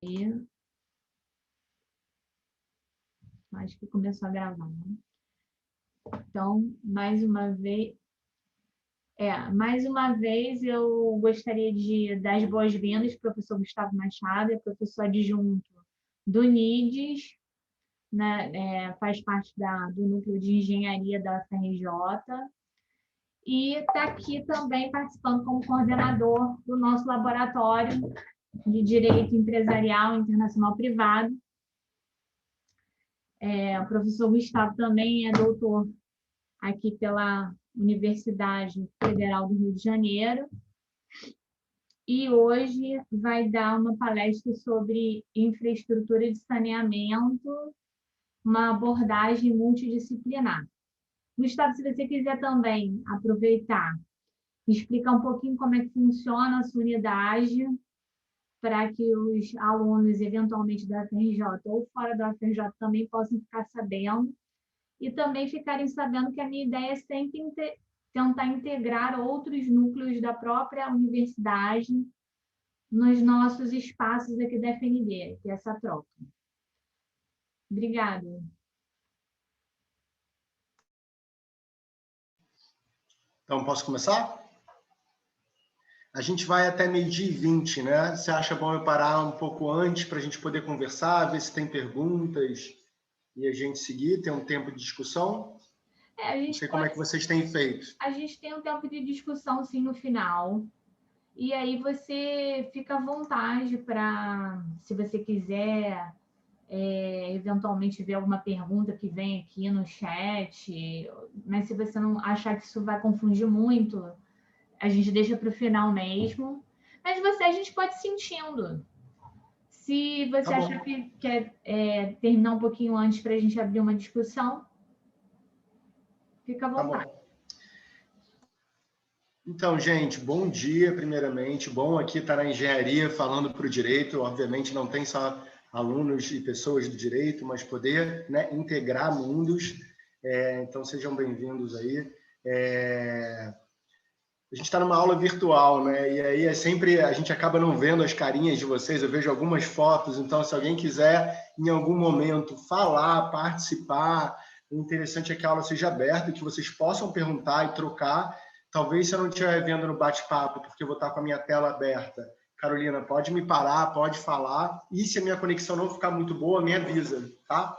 E acho que começou a gravar, né? Então, mais uma vez eu gostaria de dar as boas-vindas ao professor Gustavo Machado, é professor adjunto do NIDES, né? Faz parte do núcleo de engenharia da UFRJ e está aqui também participando como coordenador do nosso laboratório de Direito Empresarial Internacional Privado. O professor Gustavo também é doutor aqui pela Universidade Federal do Rio de Janeiro e hoje vai dar uma palestra sobre infraestrutura de saneamento, uma abordagem multidisciplinar. Gustavo, se você quiser também aproveitar e explicar um pouquinho como é que funciona a sua unidade, para que os alunos, eventualmente, da UFRJ ou fora da UFRJ também possam ficar sabendo, e também ficarem sabendo que a minha ideia é sempre tentar integrar outros núcleos da própria universidade nos nossos espaços aqui da FNB, que é essa troca. Obrigada. Então, posso começar? A gente vai até 12h20, né? Você acha bom eu parar um pouco antes para a gente poder conversar, ver se tem perguntas e a gente seguir, ter um tempo de discussão? Não sei como é que vocês têm feito. A gente tem um tempo de discussão, sim, no final. E aí você fica à vontade para, se você quiser, eventualmente ver alguma pergunta que vem aqui no chat, mas se você não achar que isso vai confundir muito, a gente deixa para o final mesmo. Mas a gente pode ir sentindo. Se você achar que quer terminar um pouquinho antes para a gente abrir uma discussão, fica à vontade. Então, gente, bom dia, primeiramente. Bom aqui estar na engenharia falando para o direito. Obviamente, não tem só alunos e pessoas do direito, mas poder, né, integrar mundos. Então, sejam bem-vindos aí. A gente está numa aula virtual, né? E aí sempre a gente acaba não vendo as carinhas de vocês. Eu vejo algumas fotos. Então, se alguém quiser, em algum momento, falar, participar, o interessante é que a aula seja aberta, que vocês possam perguntar e trocar. Talvez se eu não estiver vendo no bate-papo, porque eu vou estar com a minha tela aberta. Carolina, pode me parar, pode falar. E se a minha conexão não ficar muito boa, me avisa, tá?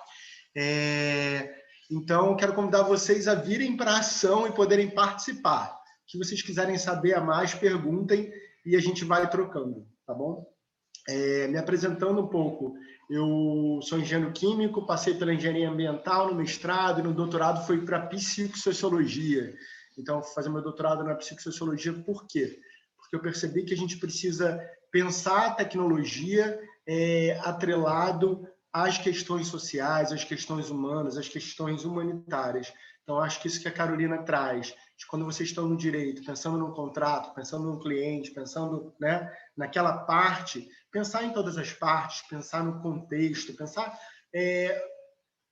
Então, quero convidar vocês a virem para a ação e poderem participar. Se vocês quiserem saber a mais, perguntem e a gente vai trocando, tá bom? Me apresentando um pouco, eu sou engenheiro químico, passei pela engenharia ambiental no mestrado e no doutorado foi para psicossociologia. Então, vou fazer meu doutorado na psicossociologia, por quê? Porque eu percebi que a gente precisa pensar a tecnologia atrelado às questões sociais, às questões humanas, às questões humanitárias. Então, acho que isso que a Carolina traz, de quando vocês estão no direito, pensando num contrato, pensando num cliente, pensando, né, naquela parte, pensar em todas as partes, pensar no contexto, pensar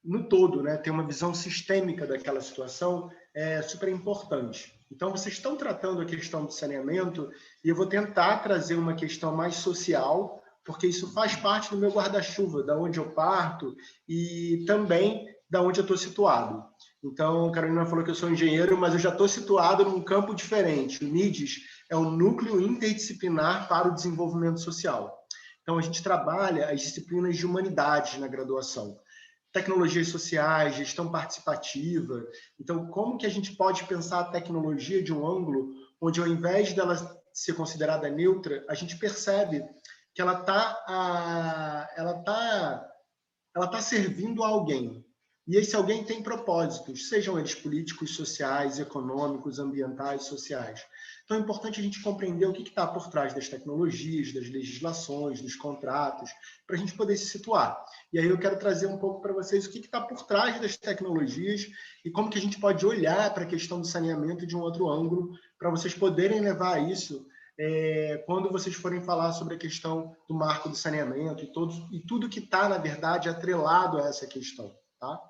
no todo, né, ter uma visão sistêmica daquela situação é super importante. Então, vocês estão tratando a questão do saneamento e eu vou tentar trazer uma questão mais social, porque isso faz parte do meu guarda-chuva, da onde eu parto e também da onde eu estou situado. Então, a Carolina falou que eu sou engenheiro, mas eu já estou situado num campo diferente. O NIDES é um núcleo interdisciplinar para o desenvolvimento social. Então, a gente trabalha as disciplinas de humanidades na graduação. Tecnologias sociais, gestão participativa. Então, como que a gente pode pensar a tecnologia de um ângulo onde, ao invés dela ser considerada neutra, a gente percebe que ela tá servindo a alguém. E esse alguém tem propósitos, sejam eles políticos, sociais, econômicos, ambientais, sociais. Então é importante a gente compreender o que está por trás das tecnologias, das legislações, dos contratos, para a gente poder se situar. E aí eu quero trazer um pouco para vocês o que está por trás das tecnologias e como que a gente pode olhar para a questão do saneamento de um outro ângulo, para vocês poderem levar isso quando vocês forem falar sobre a questão do marco do saneamento e tudo que está, na verdade, atrelado a essa questão. Tá?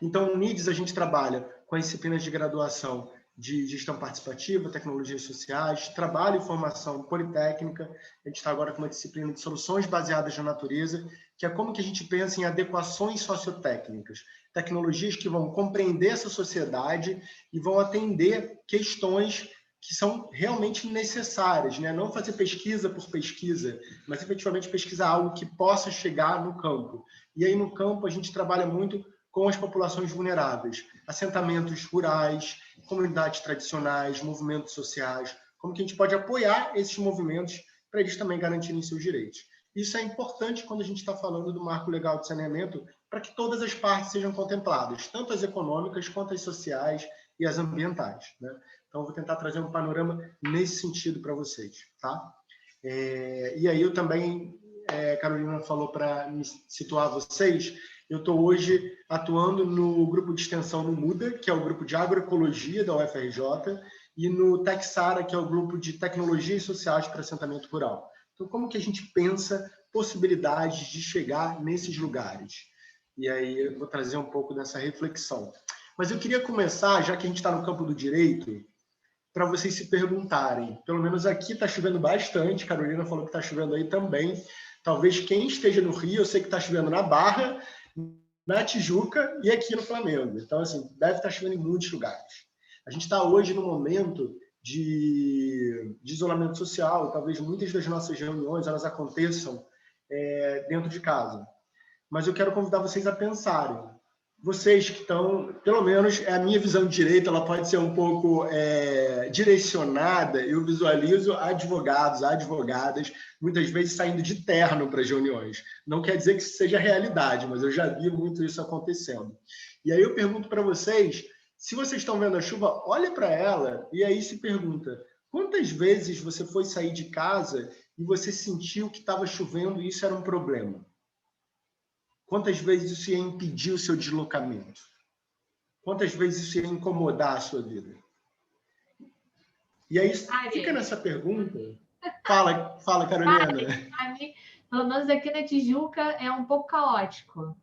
Então, no NIDES, a gente trabalha com as disciplinas de graduação de gestão participativa, tecnologias sociais, trabalho e formação politécnica. A gente está agora com uma disciplina de soluções baseadas na natureza, que é como que a gente pensa em adequações sociotécnicas, tecnologias que vão compreender essa sociedade e vão atender questões que são realmente necessárias, né? Não fazer pesquisa por pesquisa, mas efetivamente pesquisar algo que possa chegar no campo. E aí no campo a gente trabalha muito com as populações vulneráveis, assentamentos rurais, comunidades tradicionais, movimentos sociais, como que a gente pode apoiar esses movimentos para eles também garantirem seus direitos. Isso é importante quando a gente está falando do marco legal de saneamento, para que todas as partes sejam contempladas, tanto as econômicas quanto as sociais e as ambientais, né? Então, eu vou tentar trazer um panorama nesse sentido para vocês, tá? E aí eu também, Carolina falou para me situar vocês, eu estou hoje atuando no grupo de extensão no MUDA, que é o grupo de agroecologia da UFRJ, e no TecSara, que é o grupo de tecnologias sociais para assentamento rural. Então, como que a gente pensa possibilidades de chegar nesses lugares? E aí eu vou trazer um pouco dessa reflexão. Mas eu queria começar, já que a gente está no campo do direito, para vocês se perguntarem. Pelo menos aqui está chovendo bastante, Carolina falou que está chovendo aí também. Talvez quem esteja no Rio, eu sei que está chovendo na Barra, na Tijuca e aqui no Flamengo. Então, assim, deve estar chovendo em muitos lugares. A gente está hoje no momento de isolamento social, talvez muitas das nossas reuniões elas aconteçam dentro de casa. Mas eu quero convidar vocês a pensarem. Vocês que estão, pelo menos a minha visão de direito, ela pode ser um pouco direcionada, eu visualizo advogados, advogadas, muitas vezes saindo de terno para as reuniões. Não quer dizer que isso seja realidade, mas eu já vi muito isso acontecendo. E aí eu pergunto para vocês, se vocês estão vendo a chuva, olha para ela e aí se pergunta, quantas vezes você foi sair de casa e você sentiu que estava chovendo e isso era um problema? Quantas vezes isso ia impedir o seu deslocamento? Quantas vezes isso ia incomodar a sua vida? E aí, fica nessa pergunta. Fala, Carolina. Pelo menos aqui na Tijuca é um pouco caótico.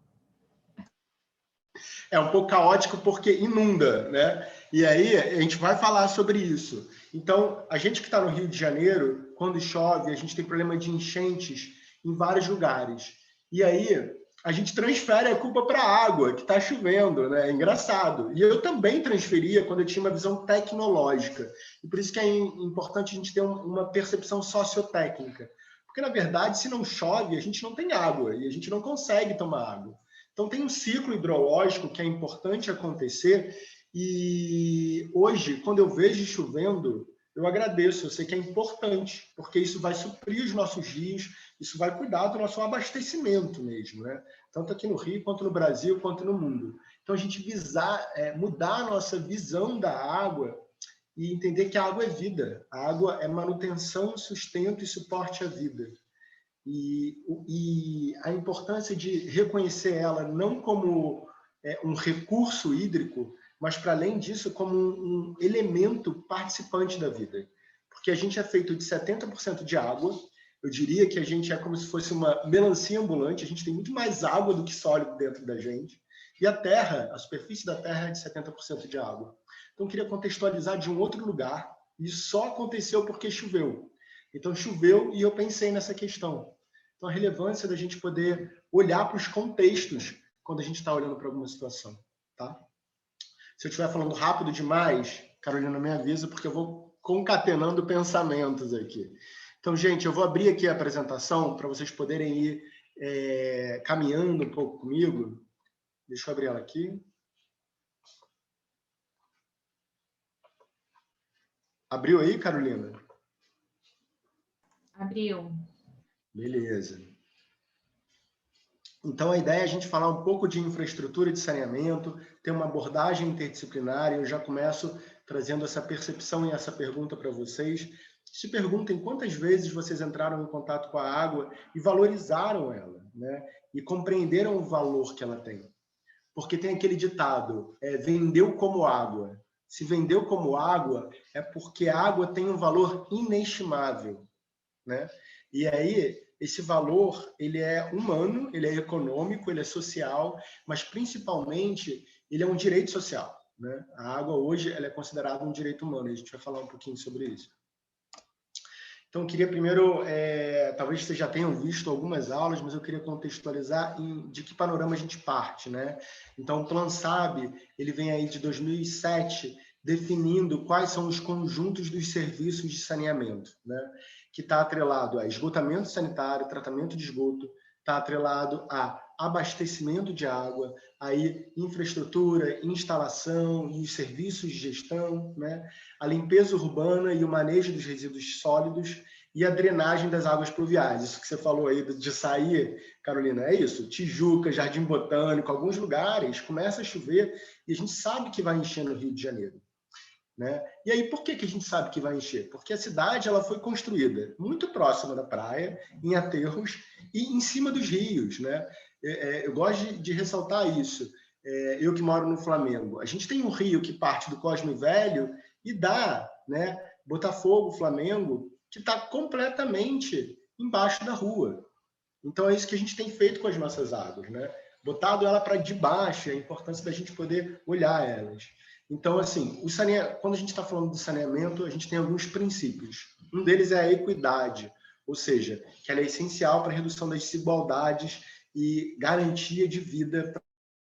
É um pouco caótico porque inunda, né? E aí a gente vai falar sobre isso. Então, a gente que está no Rio de Janeiro, quando chove, a gente tem problema de enchentes em vários lugares. E aí a gente transfere a culpa para a água, que está chovendo, né? É engraçado. E eu também transferia quando eu tinha uma visão tecnológica. E por isso que é importante a gente ter uma percepção sociotécnica. Porque, na verdade, se não chove, a gente não tem água e a gente não consegue tomar água. Então, tem um ciclo hidrológico que é importante acontecer e hoje, quando eu vejo chovendo, eu agradeço, eu sei que é importante, porque isso vai suprir os nossos rios, isso vai cuidar do nosso abastecimento mesmo, né? Tanto aqui no Rio, quanto no Brasil, quanto no mundo. Então, a gente mudar a nossa visão da água e entender que a água é vida. A água é manutenção, sustento e suporte à vida. E a importância de reconhecer ela não como um recurso hídrico, mas, para além disso, como um elemento participante da vida. Porque a gente é feito de 70% de água, eu diria que a gente é como se fosse uma melancia ambulante, a gente tem muito mais água do que sólido dentro da gente, e a Terra, a superfície da Terra é de 70% de água. Então, eu queria contextualizar de um outro lugar, e isso só aconteceu porque choveu. Então, choveu e eu pensei nessa questão. Então, a relevância da gente poder olhar para os contextos quando a gente está olhando para alguma situação, tá? Se eu estiver falando rápido demais, Carolina me avisa, porque eu vou concatenando pensamentos aqui. Então, gente, eu vou abrir aqui a apresentação para vocês poderem ir caminhando um pouco comigo. Deixa eu abrir ela aqui. Abriu aí, Carolina? Abriu. Beleza. Então, a ideia é a gente falar um pouco de infraestrutura de saneamento, ter uma abordagem interdisciplinar, e eu já começo trazendo essa percepção e essa pergunta para vocês. Se perguntem quantas vezes vocês entraram em contato com a água e valorizaram ela, né? E compreenderam o valor que ela tem. Porque tem aquele ditado, vendeu como água. Se vendeu como água, é porque a água tem um valor inestimável, né? E aí, esse valor, ele é humano, ele é econômico, ele é social, mas principalmente ele é um direito social. né? A água hoje ela é considerada um direito humano, e a gente vai falar um pouquinho sobre isso. Então, eu queria primeiro, talvez vocês já tenham visto algumas aulas, mas eu queria contextualizar de que panorama a gente parte, né? Então, o Plan SAB, ele vem aí de 2007, definindo quais são os conjuntos dos serviços de saneamento, né? Que está atrelado a esgotamento sanitário, tratamento de esgoto, está atrelado a abastecimento de água, aí infraestrutura, instalação e os serviços de gestão, né? A limpeza urbana e o manejo dos resíduos sólidos e a drenagem das águas pluviais. Isso que você falou aí de sair, Carolina, é isso. Tijuca, Jardim Botânico, alguns lugares começa a chover e a gente sabe que vai encher no Rio de Janeiro, né? E aí, por que a gente sabe que vai encher? Porque a cidade ela foi construída muito próxima da praia, em aterros e em cima dos rios, né? Eu gosto de ressaltar isso. Eu que moro no Flamengo, a gente tem um rio que parte do Cosme Velho e dá, né? Botafogo, Flamengo, que está completamente embaixo da rua. Então é isso que a gente tem feito com as nossas águas, né? Botado ela para debaixo, a importância da gente poder olhar elas. Então, assim, quando a gente está falando de saneamento, a gente tem alguns princípios. Um deles é a equidade, ou seja, que ela é essencial para a redução das desigualdades e garantia de vida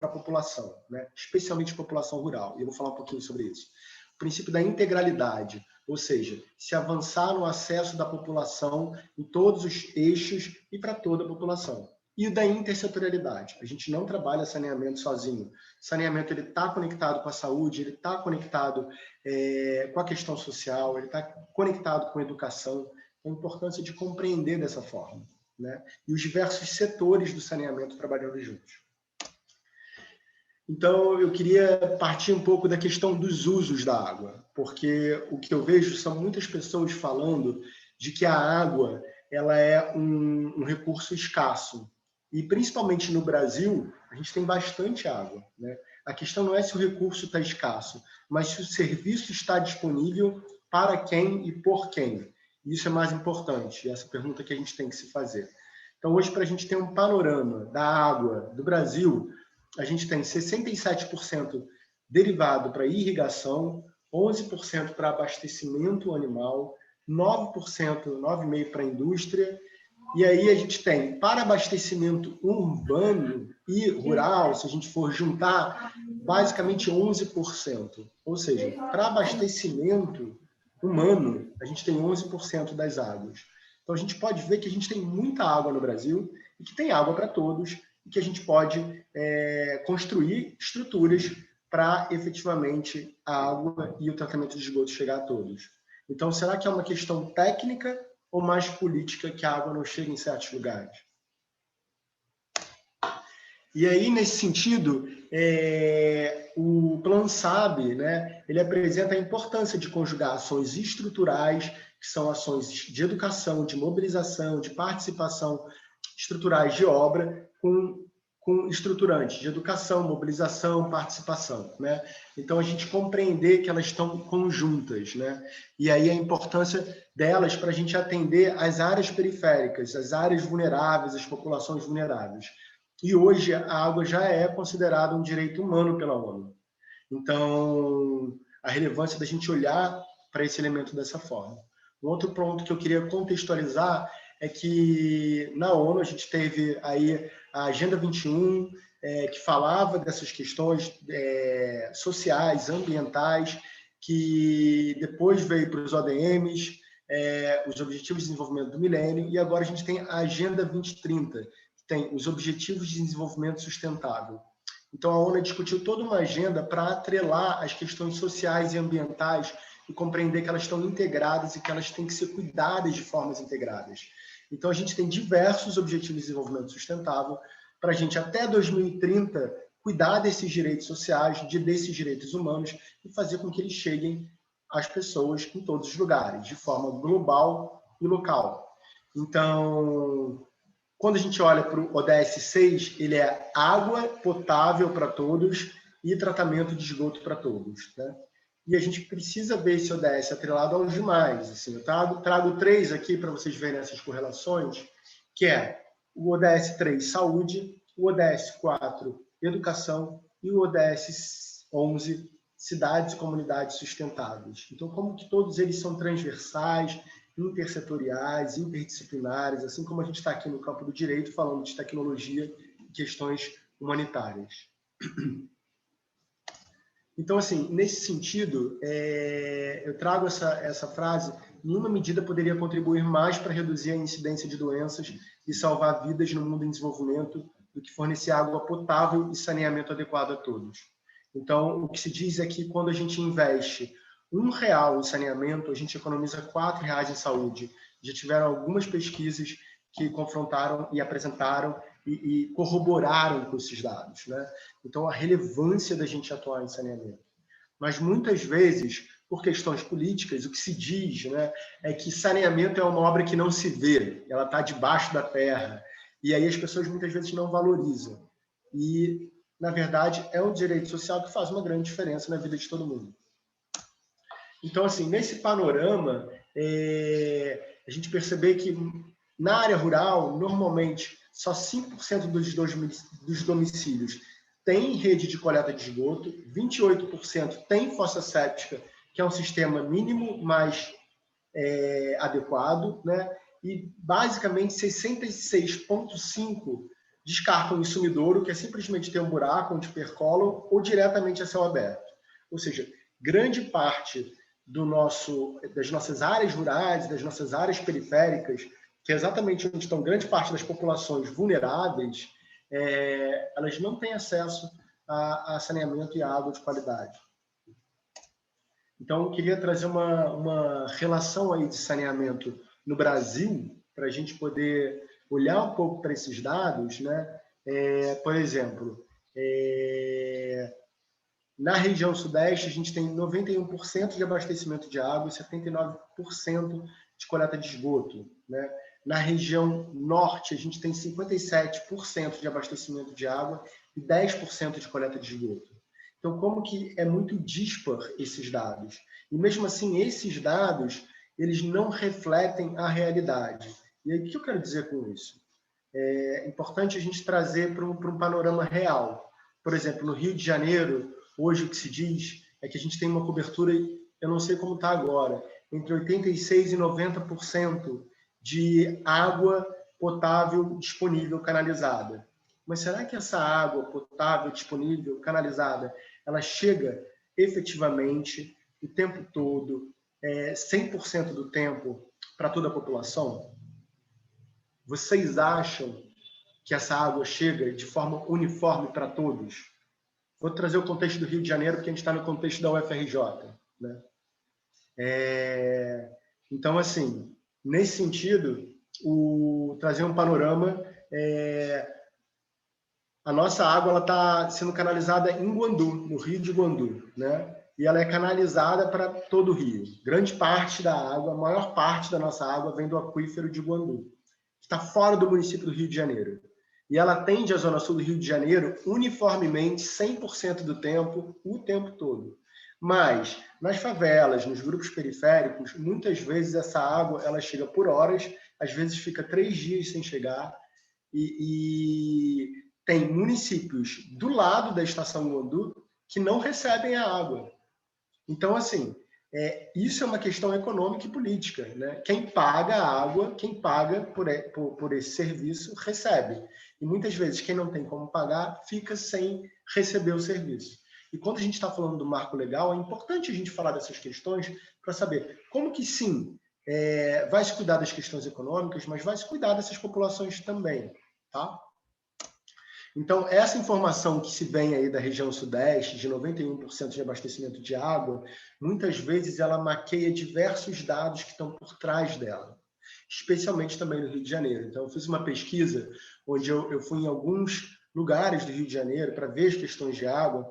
para a população, né? Especialmente a população rural. E eu vou falar um pouquinho sobre isso. O princípio da integralidade, ou seja, se avançar no acesso da população em todos os eixos e para toda a população. E da intersetorialidade. A gente não trabalha saneamento sozinho. Saneamento está conectado com a saúde, ele está conectado com a questão social, ele está conectado com a educação. A importância de compreender dessa forma, né? E os diversos setores do saneamento trabalhando juntos. Então, eu queria partir um pouco da questão dos usos da água, porque o que eu vejo são muitas pessoas falando de que a água ela é um recurso escasso. E, principalmente no Brasil, a gente tem bastante água, né? A questão não é se o recurso está escasso, mas se o serviço está disponível para quem e por quem. Isso é mais importante, essa pergunta que a gente tem que se fazer. Então, hoje, para a gente ter um panorama da água do Brasil, a gente tem 67% derivado para irrigação, 11% para abastecimento animal, 9%, 9,5% para indústria, e aí a gente tem para abastecimento urbano e rural, se a gente for juntar, basicamente 11%. Ou seja, para abastecimento humano, a gente tem 11% das águas. Então a gente pode ver que a gente tem muita água no Brasil e que tem água para todos, e que a gente pode construir estruturas para efetivamente a água e o tratamento de esgoto chegar a todos. Então, será que é uma questão técnica ou mais política que a água não chega em certos lugares? E aí, nesse sentido, o Plan SAB, né, ele apresenta a importância de conjugar ações estruturais, que são ações de educação, de mobilização, de participação estruturais de obra, com estruturantes de educação, mobilização, participação, né? Então, a gente compreender que elas estão conjuntas, né? E aí a importância delas para a gente atender as áreas periféricas, as áreas vulneráveis, as populações vulneráveis. E hoje a água já é considerada um direito humano pela ONU. Então, a relevância da gente olhar para esse elemento dessa forma. Um outro ponto que eu queria contextualizar é que na ONU a gente teve aí a Agenda 21, que falava dessas questões sociais, ambientais, que depois veio para os ODMs, os Objetivos de Desenvolvimento do Milênio, e agora a gente tem a Agenda 2030, que tem os Objetivos de Desenvolvimento Sustentável. Então, a ONU discutiu toda uma agenda para atrelar as questões sociais e ambientais e compreender que elas estão integradas e que elas têm que ser cuidadas de formas integradas. Então, a gente tem diversos objetivos de desenvolvimento sustentável para a gente, até 2030, cuidar desses direitos sociais, desses direitos humanos e fazer com que eles cheguem às pessoas em todos os lugares, de forma global e local. Então, quando a gente olha para o ODS 6, ele é água potável para todos e tratamento de esgoto para todos, né? E a gente precisa ver esse ODS atrelado aos demais. Assim, eu trago 3 aqui para vocês verem essas correlações, que é o ODS 3, saúde, o ODS 4, educação, e o ODS 11, cidades e comunidades sustentáveis. Então, como que todos eles são transversais, intersetoriais, interdisciplinares, assim como a gente está aqui no campo do direito falando de tecnologia e questões humanitárias. Então, assim, nesse sentido, eu trago essa frase: nenhuma medida poderia contribuir mais para reduzir a incidência de doenças e salvar vidas no mundo em desenvolvimento do que fornecer água potável e saneamento adequado a todos. Então, o que se diz é que quando a gente investe R$1 em saneamento, a gente economiza R$4 em saúde. Já tiveram algumas pesquisas que confrontaram e apresentaram e corroboraram com esses dados, né? Então, a relevância da gente atuar em saneamento. Mas, muitas vezes, por questões políticas, o que se diz, né, é que saneamento é uma obra que não se vê, ela está debaixo da terra, e aí as pessoas muitas vezes não valorizam. E, na verdade, é um direito social que faz uma grande diferença na vida de todo mundo. Então, assim, nesse panorama, a gente percebe que na área rural, normalmente, só 5% dos domicílios tem rede de coleta de esgoto, 28% tem fossa séptica, que é um sistema mínimo mais adequado, né? E, basicamente, 66,5% descartam em sumidouro, que é simplesmente ter um buraco onde percolam, ou diretamente a céu aberto. Ou seja, grande parte das nossas áreas rurais, das nossas áreas periféricas, que é exatamente onde estão grande parte das populações vulneráveis, elas não têm acesso a saneamento e a água de qualidade. Então, eu queria trazer uma relação aí de saneamento no Brasil, para a gente poder olhar um pouco para esses dados, né? Por exemplo, na região sudeste, a gente tem 91% de abastecimento de água e 79% de coleta de esgoto, né? Na região norte, a gente tem 57% de abastecimento de água e 10% de coleta de esgoto. Então, como que é muito dispar esses dados? E mesmo assim, esses dados, eles não refletem a realidade. E aí, o que eu quero dizer com isso? É importante a gente trazer para um panorama real. Por exemplo, no Rio de Janeiro, hoje o que se diz é que a gente tem uma cobertura, eu não sei como está agora, entre 86% e 90% de água potável disponível canalizada. Mas será que essa água potável disponível canalizada, ela chega efetivamente o tempo todo, 100% do tempo, para toda a população? Vocês acham que essa água chega de forma uniforme para todos? Vou trazer o contexto do Rio de Janeiro, porque a gente está no contexto da UFRJ, né? Então, assim, nesse sentido, trazer um panorama, a nossa água está sendo canalizada em Guandu, no Rio de Guandu, né? E ela é canalizada para todo o Rio. Grande parte da água, a maior parte da nossa água vem do aquífero de Guandu, que está fora do município do Rio de Janeiro. E ela atende a Zona Sul do Rio de Janeiro uniformemente, 100% do tempo, o tempo todo. Mas, nas favelas, nos grupos periféricos, muitas vezes essa água ela chega por horas, às vezes fica 3 dias sem chegar, e tem municípios do lado da estação Guandu que não recebem a água. Então, assim, isso é uma questão econômica e política, né? Quem paga a água, quem paga por esse serviço, recebe. E muitas vezes quem não tem como pagar fica sem receber o serviço. E quando a gente está falando do marco legal, é importante a gente falar dessas questões para saber como que sim, vai se cuidar das questões econômicas, mas vai se cuidar dessas populações também, tá? Então, essa informação que se vem aí da região sudeste, de 91% de abastecimento de água, muitas vezes ela maqueia diversos dados que estão por trás dela, especialmente também no Rio de Janeiro. Então, eu fiz uma pesquisa onde eu fui em alguns lugares do Rio de Janeiro para ver as questões de água,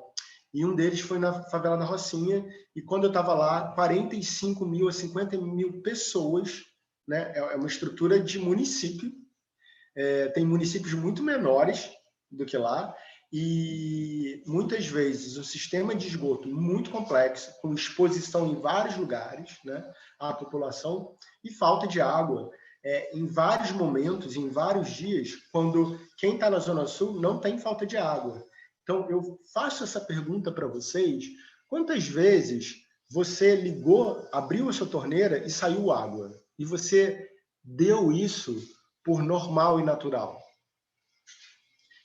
e um deles foi na favela da Rocinha, e quando eu estava lá, 45 mil a 50 mil pessoas, né? É uma estrutura de município, tem municípios muito menores do que lá, e muitas vezes o sistema de esgoto muito complexo, com exposição em vários lugares, né, à população, e falta de água em vários momentos, em vários dias, quando quem está na Zona Sul não tem falta de água. Então, eu faço essa pergunta para vocês Quantas vezes você ligou, abriu a sua torneira e saiu água? E você deu isso por normal e natural?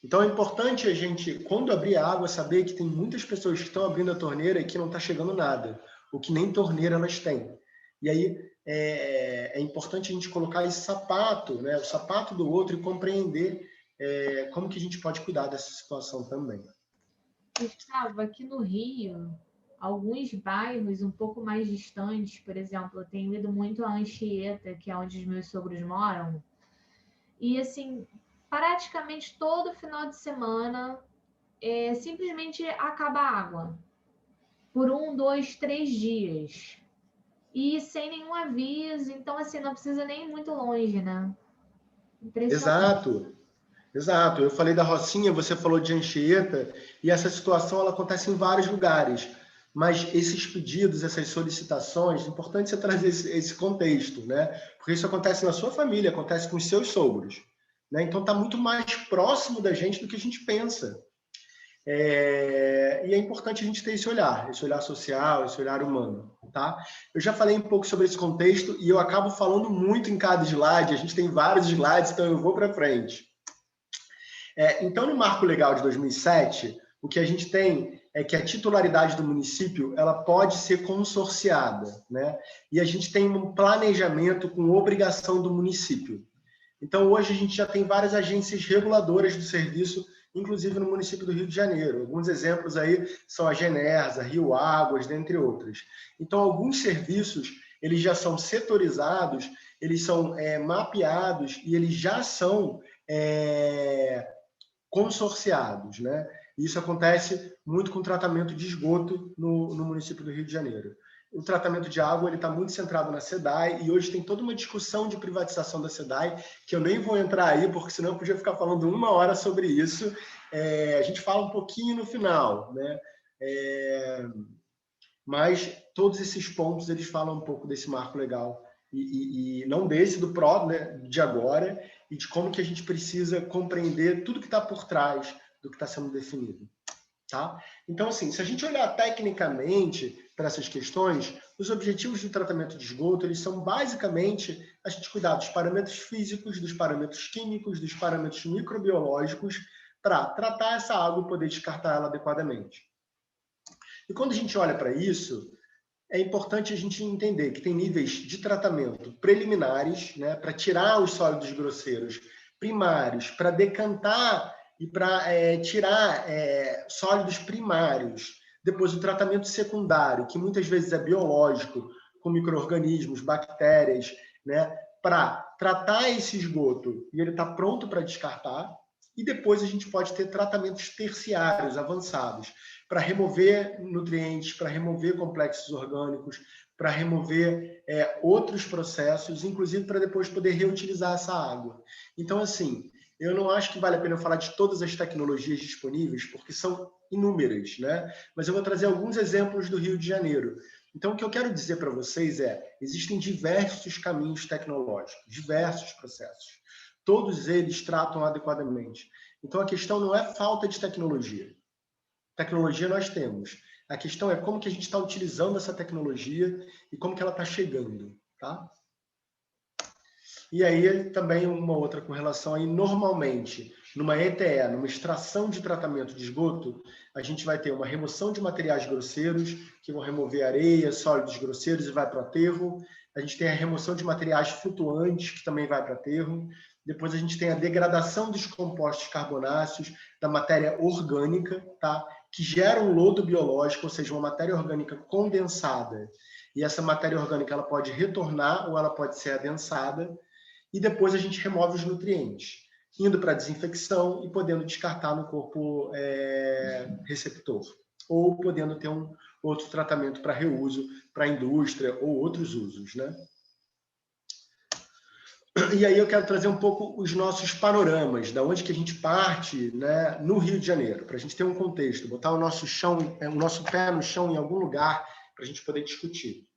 Então é importante a gente, quando abrir a água, saber que tem muitas pessoas que estão abrindo a torneira e que não está chegando nada, ou que nem torneira elas têm. E aí é importante a gente colocar esse sapato, né, o sapato do outro, e compreender como que a gente pode cuidar dessa situação também. Gustavo, aqui no Rio, alguns bairros um pouco mais distantes, por exemplo, eu tenho ido muito a Anchieta, que é onde os meus sogros moram, e assim, praticamente todo final de semana simplesmente acaba a água por 1, 2, 3 dias. E sem nenhum aviso, então assim, não precisa nem ir muito longe, né? Impressionante. Exato, exato. Eu falei da Rocinha, você falou de Anchieta, e essa situação ela acontece em vários lugares. Mas esses pedidos, essas solicitações, é importante você trazer esse contexto, né? Porque isso acontece na sua família, acontece com os seus sogros, né? Então está muito mais próximo da gente do que a gente pensa. E é importante a gente ter esse olhar social, esse olhar humano, tá? Eu já falei um pouco sobre esse contexto e eu acabo falando muito em cada slide, a gente tem vários slides, então eu vou para frente. Então, no Marco Legal de 2007, o que a gente tem é que a titularidade do município ela pode ser consorciada, né? E a gente tem um planejamento com obrigação do município. Então, hoje a gente já tem várias agências reguladoras do serviço, inclusive no município do Rio de Janeiro. Alguns exemplos aí são a Genersa, Rio Águas, dentre outros. Então, alguns serviços, eles já são setorizados, eles são mapeados e eles já são consorciados, né? Isso acontece muito com o tratamento de esgoto no município do Rio de Janeiro. O tratamento de água está muito centrado na SEDAI e hoje tem toda uma discussão de privatização da SEDAI, que eu nem vou entrar aí, porque senão eu podia ficar falando 1 hora sobre isso. A gente fala um pouquinho no final, né? Mas todos esses pontos, eles falam um pouco desse marco legal, e não desse, do PRO, né, de agora, e de como que a gente precisa compreender tudo que está por trás do que está sendo definido. Tá? Então, assim, se a gente olhar tecnicamente para essas questões, os objetivos do tratamento de esgoto, eles são basicamente a gente cuidar dos parâmetros físicos, dos parâmetros químicos, dos parâmetros microbiológicos, para tratar essa água e poder descartar ela adequadamente. E quando a gente olha para isso, é importante a gente entender que tem níveis de tratamento preliminares, né, para tirar os sólidos grosseiros, primários, para decantar e para tirar sólidos primários. Depois, o tratamento secundário, que muitas vezes é biológico, com micro-organismos, bactérias, né, para tratar esse esgoto e ele está pronto para descartar. E depois a gente pode ter tratamentos terciários avançados, para remover nutrientes, para remover complexos orgânicos, para remover outros processos, inclusive para depois poder reutilizar essa água. Então, assim, eu não acho que vale a pena eu falar de todas as tecnologias disponíveis, porque são inúmeras, né? Mas eu vou trazer alguns exemplos do Rio de Janeiro. Então, o que eu quero dizer para vocês existem diversos caminhos tecnológicos, diversos processos. Todos eles tratam adequadamente. Então, a questão não é falta de tecnologia. Tecnologia nós temos. A questão é como que a gente está utilizando essa tecnologia e como que ela está chegando, tá? E aí também uma outra com relação aí, normalmente, numa ETE, numa extração de tratamento de esgoto, a gente vai ter uma remoção de materiais grosseiros, que vão remover areia, sólidos grosseiros e vai para o aterro. A gente tem a remoção de materiais flutuantes, que também vai para o aterro. Depois a gente tem a degradação dos compostos carbonáceos, da matéria orgânica, tá? Que gera um lodo biológico, ou seja, uma matéria orgânica condensada. E essa matéria orgânica ela pode retornar ou ela pode ser adensada. E depois a gente remove os nutrientes, indo para a desinfecção e podendo descartar no corpo receptor. Ou podendo ter um outro tratamento para reuso, para a indústria ou outros usos, né? E aí eu quero trazer um pouco os nossos panoramas, da onde que a gente parte, né, no Rio de Janeiro, para a gente ter um contexto, botar o nosso chão, o nosso pé no chão em algum lugar para a gente poder discutir.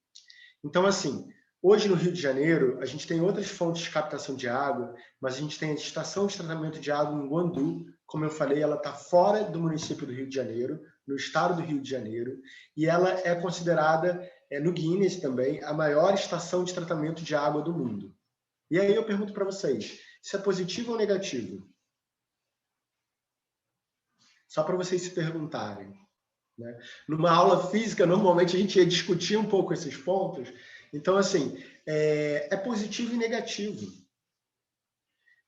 Então, assim, hoje no Rio de Janeiro, a gente tem outras fontes de captação de água, mas a gente tem a estação de tratamento de água em Guandu, como eu falei, ela está fora do município do Rio de Janeiro, no estado do Rio de Janeiro, e ela é considerada, no Guinness também, a maior estação de tratamento de água do mundo. E aí eu pergunto para vocês, isso é positivo ou negativo? Só para vocês se perguntarem. Né? Numa aula física, normalmente a gente ia discutir um pouco esses pontos. Então, assim, é positivo e negativo.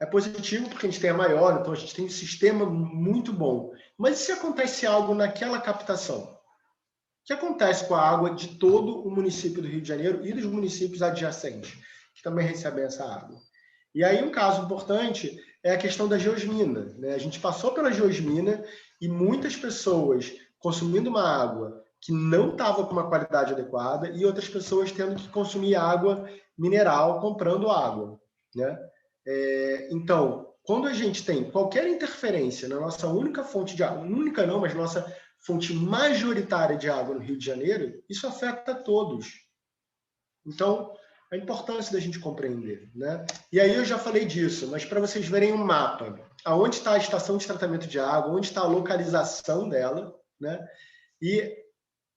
É positivo porque a gente tem a maior, então a gente tem um sistema muito bom. Mas e se acontece algo naquela captação? O que acontece com a água de todo o município do Rio de Janeiro e dos municípios adjacentes, que também recebem essa água? E aí um caso importante é a questão da geosmina. Né? A gente passou pela geosmina e muitas pessoas consumindo uma água que não estava com uma qualidade adequada e outras pessoas tendo que consumir água mineral comprando água. Né? Então, quando a gente tem qualquer interferência na nossa única fonte de água, única não, mas nossa fonte majoritária de água no Rio de Janeiro, isso afeta todos. Então, a importância da gente compreender. Né? E aí eu já falei disso, mas para vocês verem um mapa, aonde está a estação de tratamento de água, onde está a localização dela, né? E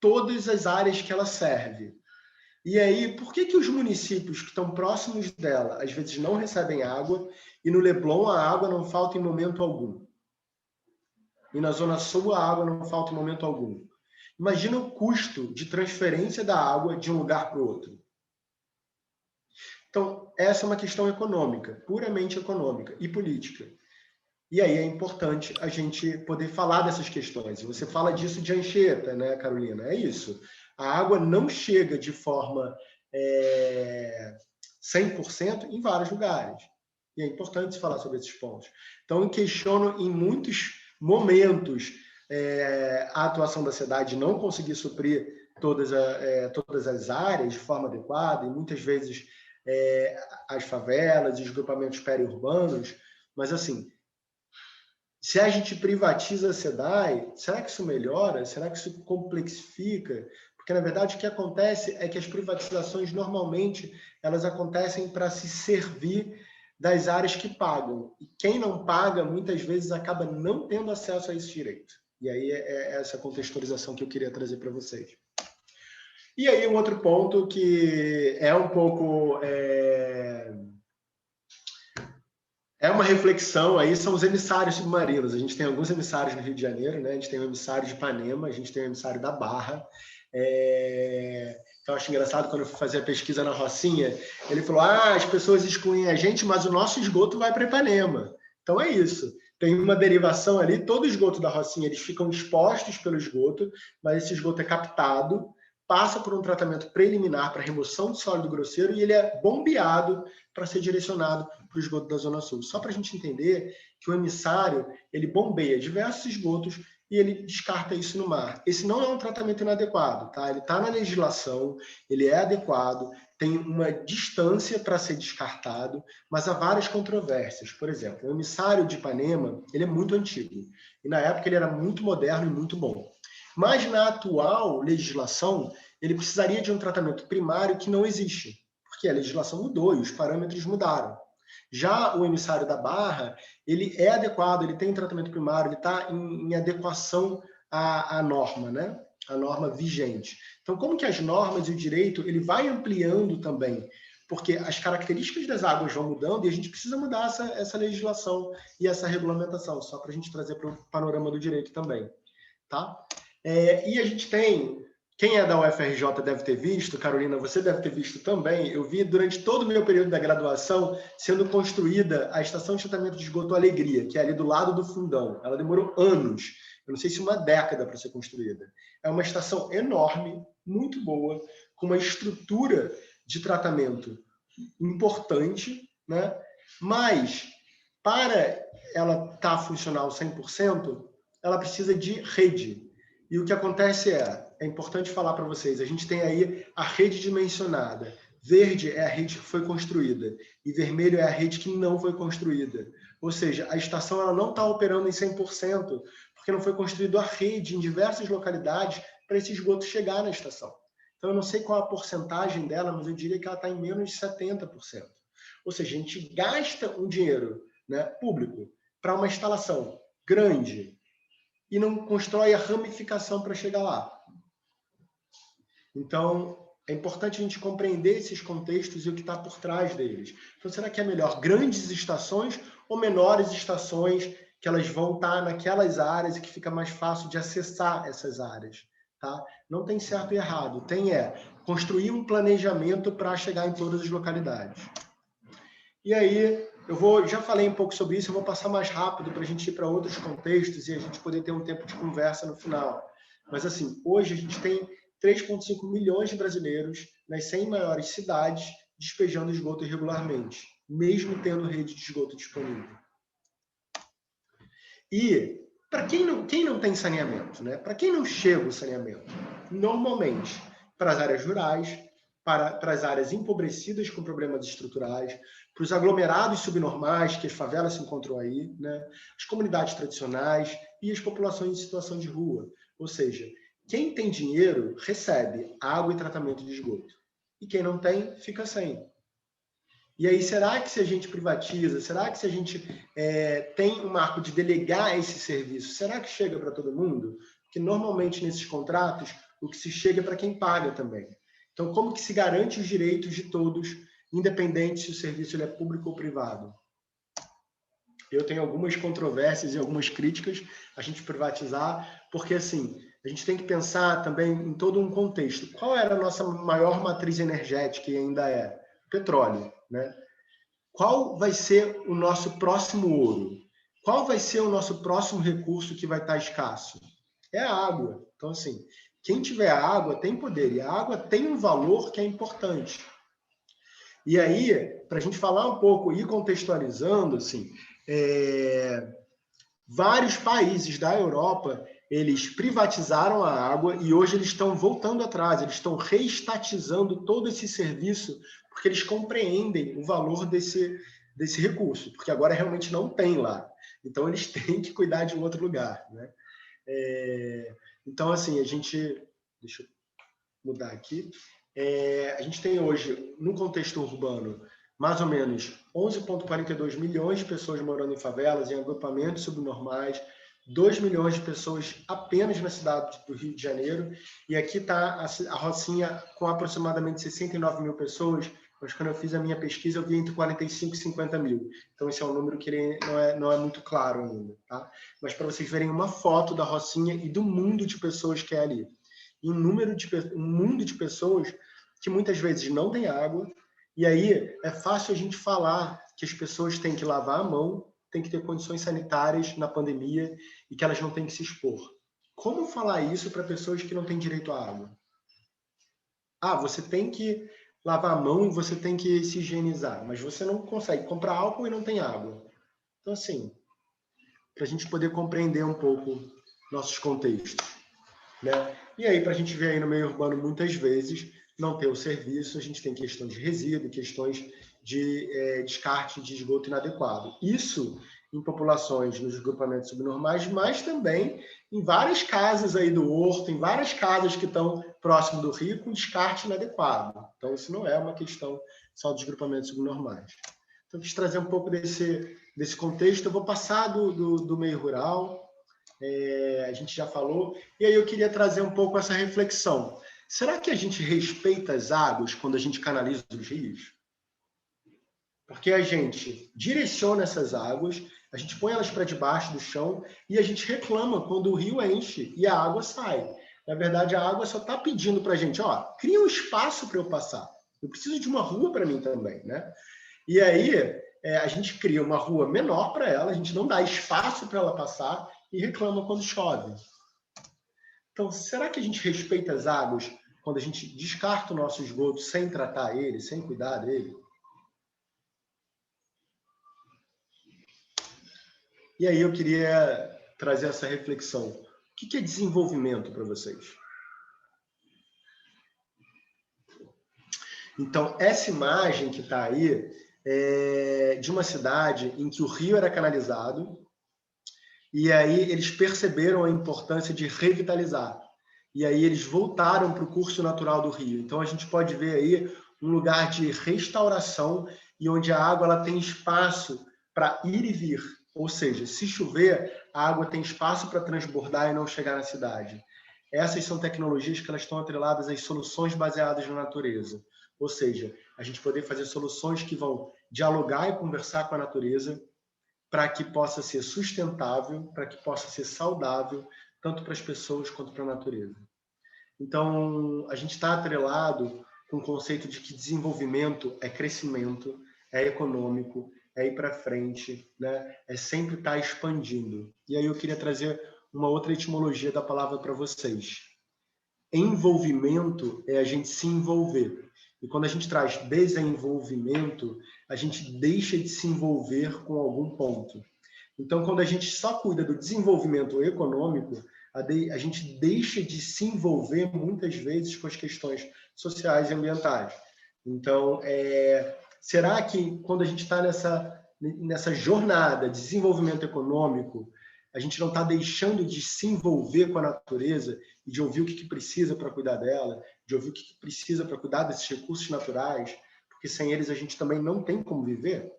todas as áreas que ela serve. E aí, por que os municípios que estão próximos dela, às vezes não recebem água, e no Leblon a água não falta em momento algum? E na Zona Sul a água não falta em momento algum. Imagina o custo de transferência da água de um lugar para o outro. Então, essa é uma questão econômica, puramente econômica e política. E aí é importante a gente poder falar dessas questões. Você fala disso de Anchieta, né, Carolina? É isso. A água não chega de forma 100% em vários lugares. E é importante falar sobre esses pontos. Então, eu questiono em muitos momentos a atuação da cidade não conseguir suprir todas as áreas de forma adequada, e muitas vezes as favelas e os grupamentos periurbanos, mas assim, se a gente privatiza a SEDAI, será que isso melhora? Será que isso complexifica? Porque, na verdade, o que acontece é que as privatizações, normalmente, elas acontecem para se servir das áreas que pagam. E quem não paga, muitas vezes, acaba não tendo acesso a esse direito. E aí é essa contextualização que eu queria trazer para vocês. E aí, um outro ponto que é um pouco... É uma reflexão aí, são os emissários submarinos. A gente tem alguns emissários no Rio de Janeiro, né? A gente tem o emissário de Ipanema, a gente tem o emissário da Barra. Então, eu acho engraçado quando eu fui fazer a pesquisa na Rocinha, ele falou, as pessoas excluem a gente, mas o nosso esgoto vai para Ipanema. Então, é isso. Tem uma derivação ali, todo o esgoto da Rocinha, eles ficam expostos pelo esgoto, mas esse esgoto é captado, passa por um tratamento preliminar para remoção de sólido grosseiro e ele é bombeado para ser direcionado para o esgoto da Zona Sul. Só para a gente entender que o emissário, ele bombeia diversos esgotos e ele descarta isso no mar. Esse não é um tratamento inadequado, tá? Ele está na legislação, ele é adequado, tem uma distância para ser descartado, mas há várias controvérsias. Por exemplo, o emissário de Ipanema, ele é muito antigo, e na época ele era muito moderno e muito bom. Mas na atual legislação, ele precisaria de um tratamento primário que não existe, porque a legislação mudou e os parâmetros mudaram. Já o emissário da Barra, ele é adequado, ele tem tratamento primário, ele está em adequação à norma, né? A norma vigente. Então, como que as normas e o direito, ele vai ampliando também, porque as características das águas vão mudando e a gente precisa mudar essa legislação e essa regulamentação, só para a gente trazer para o panorama do direito também, tá? E a gente tem, quem é da UFRJ deve ter visto, Carolina, você deve ter visto também, eu vi durante todo o meu período da graduação sendo construída a estação de tratamento de esgoto Alegria, que é ali do lado do Fundão. Ela demorou anos, eu não sei se uma década para ser construída. É uma estação enorme, muito boa, com uma estrutura de tratamento importante, né? Mas para ela estar funcional 100%, ela precisa de rede. E o que acontece é importante falar para vocês, a gente tem aí a rede dimensionada. Verde é a rede que foi construída e vermelho é a rede que não foi construída. Ou seja, a estação ela não está operando em 100%, porque não foi construída a rede em diversas localidades para esse esgoto chegar na estação. Então, eu não sei qual a porcentagem dela, mas eu diria que ela está em menos de 70%. Ou seja, a gente gasta um dinheiro, né, público para uma instalação grande, e não constrói a ramificação para chegar lá. Então, é importante a gente compreender esses contextos e o que está por trás deles. Então, será que é melhor grandes estações ou menores estações que elas vão estar naquelas áreas e que fica mais fácil de acessar essas áreas? Tá? Não tem certo e errado. Tem construir um planejamento para chegar em todas as localidades. E aí, já falei um pouco sobre isso, eu vou passar mais rápido para a gente ir para outros contextos e a gente poder ter um tempo de conversa no final. Mas, assim, hoje a gente tem 3,5 milhões de brasileiros nas 100 maiores cidades despejando esgoto irregularmente, mesmo tendo rede de esgoto disponível. E, para quem não tem saneamento, né? Para quem não chega o saneamento? Normalmente, para as áreas rurais, para as áreas empobrecidas com problemas estruturais, para os aglomerados subnormais, que as favelas se encontram aí, né? As comunidades tradicionais e as populações em situação de rua. Ou seja, quem tem dinheiro recebe água e tratamento de esgoto. E quem não tem, fica sem. E aí, será que se a gente privatiza, será que se a gente tem um marco de delegar esse serviço, será que chega para todo mundo? Porque normalmente nesses contratos, o que se chega é para quem paga também. Então, como que se garante os direitos de todos, independente se o serviço é público ou privado? Eu tenho algumas controvérsias e algumas críticas a gente privatizar, porque assim, a gente tem que pensar também em todo um contexto. Qual era a nossa maior matriz energética e ainda é? Petróleo, né? Qual vai ser o nosso próximo ouro? Qual vai ser o nosso próximo recurso que vai estar escasso? É a água. Então, assim, quem tiver água tem poder, e a água tem um valor que é importante. E aí, para a gente falar um pouco e contextualizando, assim, vários países da Europa, eles privatizaram a água e hoje eles estão voltando atrás, eles estão reestatizando todo esse serviço, porque eles compreendem o valor desse recurso, porque agora realmente não tem lá. Então, eles têm que cuidar de um outro lugar, né? Então, assim, deixa eu mudar aqui. A gente tem hoje, no contexto urbano, mais ou menos 11,42 milhões de pessoas morando em favelas, em agrupamentos subnormais, 2 milhões de pessoas apenas na cidade do Rio de Janeiro, e aqui está a Rocinha com aproximadamente 69 mil pessoas, mas quando eu fiz a minha pesquisa eu vi entre 45 e 50 mil, então esse é um número que ele não é muito claro ainda, tá? Mas para vocês verem uma foto da Rocinha e do mundo de pessoas que é ali. E um mundo de pessoas que muitas vezes não tem água, e aí é fácil a gente falar que as pessoas têm que lavar a mão, têm que ter condições sanitárias na pandemia e que elas não têm que se expor. Como falar isso para pessoas que não têm direito à água? Você tem que lavar a mão e você tem que se higienizar, mas você não consegue comprar álcool e não tem água. Então, assim, para a gente poder compreender um pouco nossos contextos, né? E aí, para a gente ver aí no meio urbano, muitas vezes, não ter o serviço, a gente tem questão de resíduo, questões de descarte de esgoto inadequado. Isso em populações nos grupamentos subnormais, mas também em várias casas aí do Horto, em várias casas que estão próximo do rio, com descarte inadequado. Então, isso não é uma questão só dos grupamentos subnormais. Então, eu quis trazer um pouco desse contexto. Eu vou passar do meio rural, a gente já falou, e aí eu queria trazer um pouco essa reflexão. Será que a gente respeita as águas quando a gente canaliza os rios? Porque a gente direciona essas águas, a gente põe elas para debaixo do chão e a gente reclama quando o rio enche e a água sai. Na verdade, a água só está pedindo para a gente, cria um espaço para eu passar. Eu preciso de uma rua para mim também, né? E aí, a gente cria uma rua menor para ela, a gente não dá espaço para ela passar e reclama quando chove. Então, será que a gente respeita as águas quando a gente descarta o nosso esgoto sem tratar ele, sem cuidar dele? E aí eu queria trazer essa reflexão. O que é desenvolvimento para vocês? Então, essa imagem que está aí é de uma cidade em que o rio era canalizado, e aí eles perceberam a importância de revitalizar. E aí eles voltaram para o curso natural do rio. Então, a gente pode ver aí um lugar de restauração e onde a água ela tem espaço para ir e vir. Ou seja, se chover, a água tem espaço para transbordar e não chegar na cidade. Essas são tecnologias que elas estão atreladas às soluções baseadas na natureza. Ou seja, a gente poder fazer soluções que vão dialogar e conversar com a natureza para que possa ser sustentável, para que possa ser saudável, tanto para as pessoas quanto para a natureza. Então, a gente está atrelado com o conceito de que desenvolvimento é crescimento, é econômico, é ir para frente, né? É sempre estar expandindo. E aí eu queria trazer uma outra etimologia da palavra para vocês. Envolvimento é a gente se envolver. E quando a gente traz desenvolvimento, a gente deixa de se envolver com algum ponto. Então, quando a gente só cuida do desenvolvimento econômico, a gente deixa de se envolver muitas vezes com as questões sociais e ambientais. Então, será que quando a gente está nessa jornada de desenvolvimento econômico, a gente não está deixando de se envolver com a natureza e de ouvir o que precisa para cuidar dela, de ouvir o que precisa para cuidar desses recursos naturais, porque sem eles a gente também não tem como viver?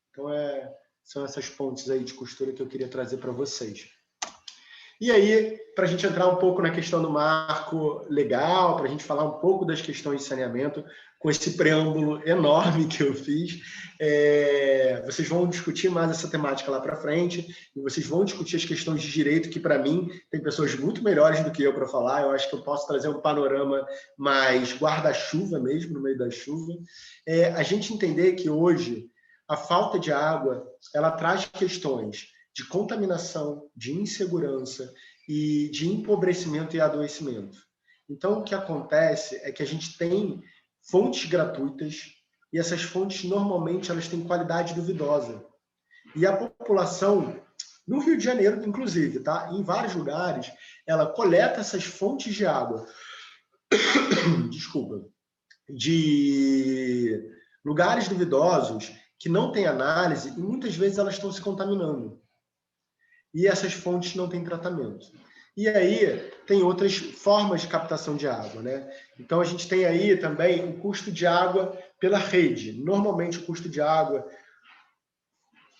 Então, são essas pontes aí de costura que eu queria trazer para vocês. E aí, para a gente entrar um pouco na questão do marco legal, para a gente falar um pouco das questões de saneamento, com esse preâmbulo enorme que eu fiz, vocês vão discutir mais essa temática lá para frente, e vocês vão discutir as questões de direito, que para mim tem pessoas muito melhores do que eu para falar. Eu acho que eu posso trazer um panorama mais guarda-chuva mesmo, no meio da chuva. A gente entender que hoje a falta de água, ela traz questões de contaminação, de insegurança e de empobrecimento e adoecimento. Então, o que acontece é que a gente tem fontes gratuitas e essas fontes, normalmente, elas têm qualidade duvidosa. E a população, no Rio de Janeiro, inclusive, tá? Em vários lugares, ela coleta essas fontes de água, desculpa, de lugares duvidosos, que não têm análise, e muitas vezes elas estão se contaminando. E essas fontes não têm tratamento. E aí tem outras formas de captação de água, né? Então a gente tem aí também o custo de água pela rede. Normalmente o custo de água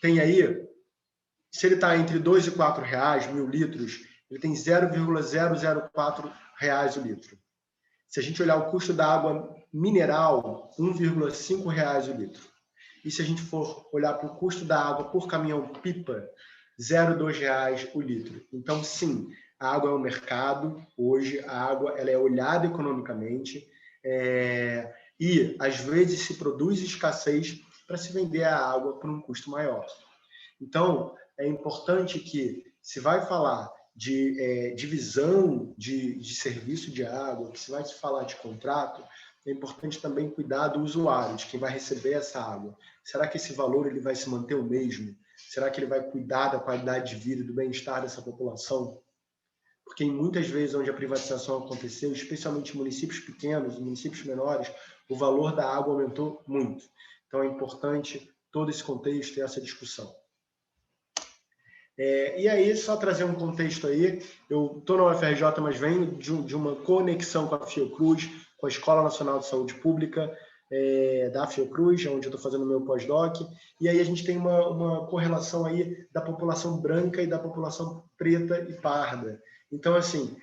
tem aí, se ele está entre 2 e 4 reais, 1.000 litros, ele tem 0,004 reais o litro. Se a gente olhar o custo da água mineral, 1,5 reais o litro. E se a gente for olhar para o custo da água por caminhão-pipa, 0,2 reais o litro. Então, sim, a água é um mercado. Hoje, a água ela é olhada economicamente e, às vezes, se produz escassez para se vender a água por um custo maior. Então, é importante que, se vai falar de divisão de serviço de água, que se vai se falar de contrato, é importante também cuidar do usuário, de quem vai receber essa água. Será que esse valor ele vai se manter o mesmo? Será que ele vai cuidar da qualidade de vida e do bem-estar dessa população? Porque em muitas vezes onde a privatização aconteceu, especialmente em municípios pequenos, municípios menores, o valor da água aumentou muito. Então é importante todo esse contexto e essa discussão. E aí, só trazer um contexto aí, eu estou na UFRJ, mas venho de uma conexão com a Fiocruz, com a Escola Nacional de Saúde Pública, da Fiocruz, onde eu estou fazendo o meu pós-doc, e aí a gente tem uma correlação aí da população branca e da população preta e parda. Então, assim,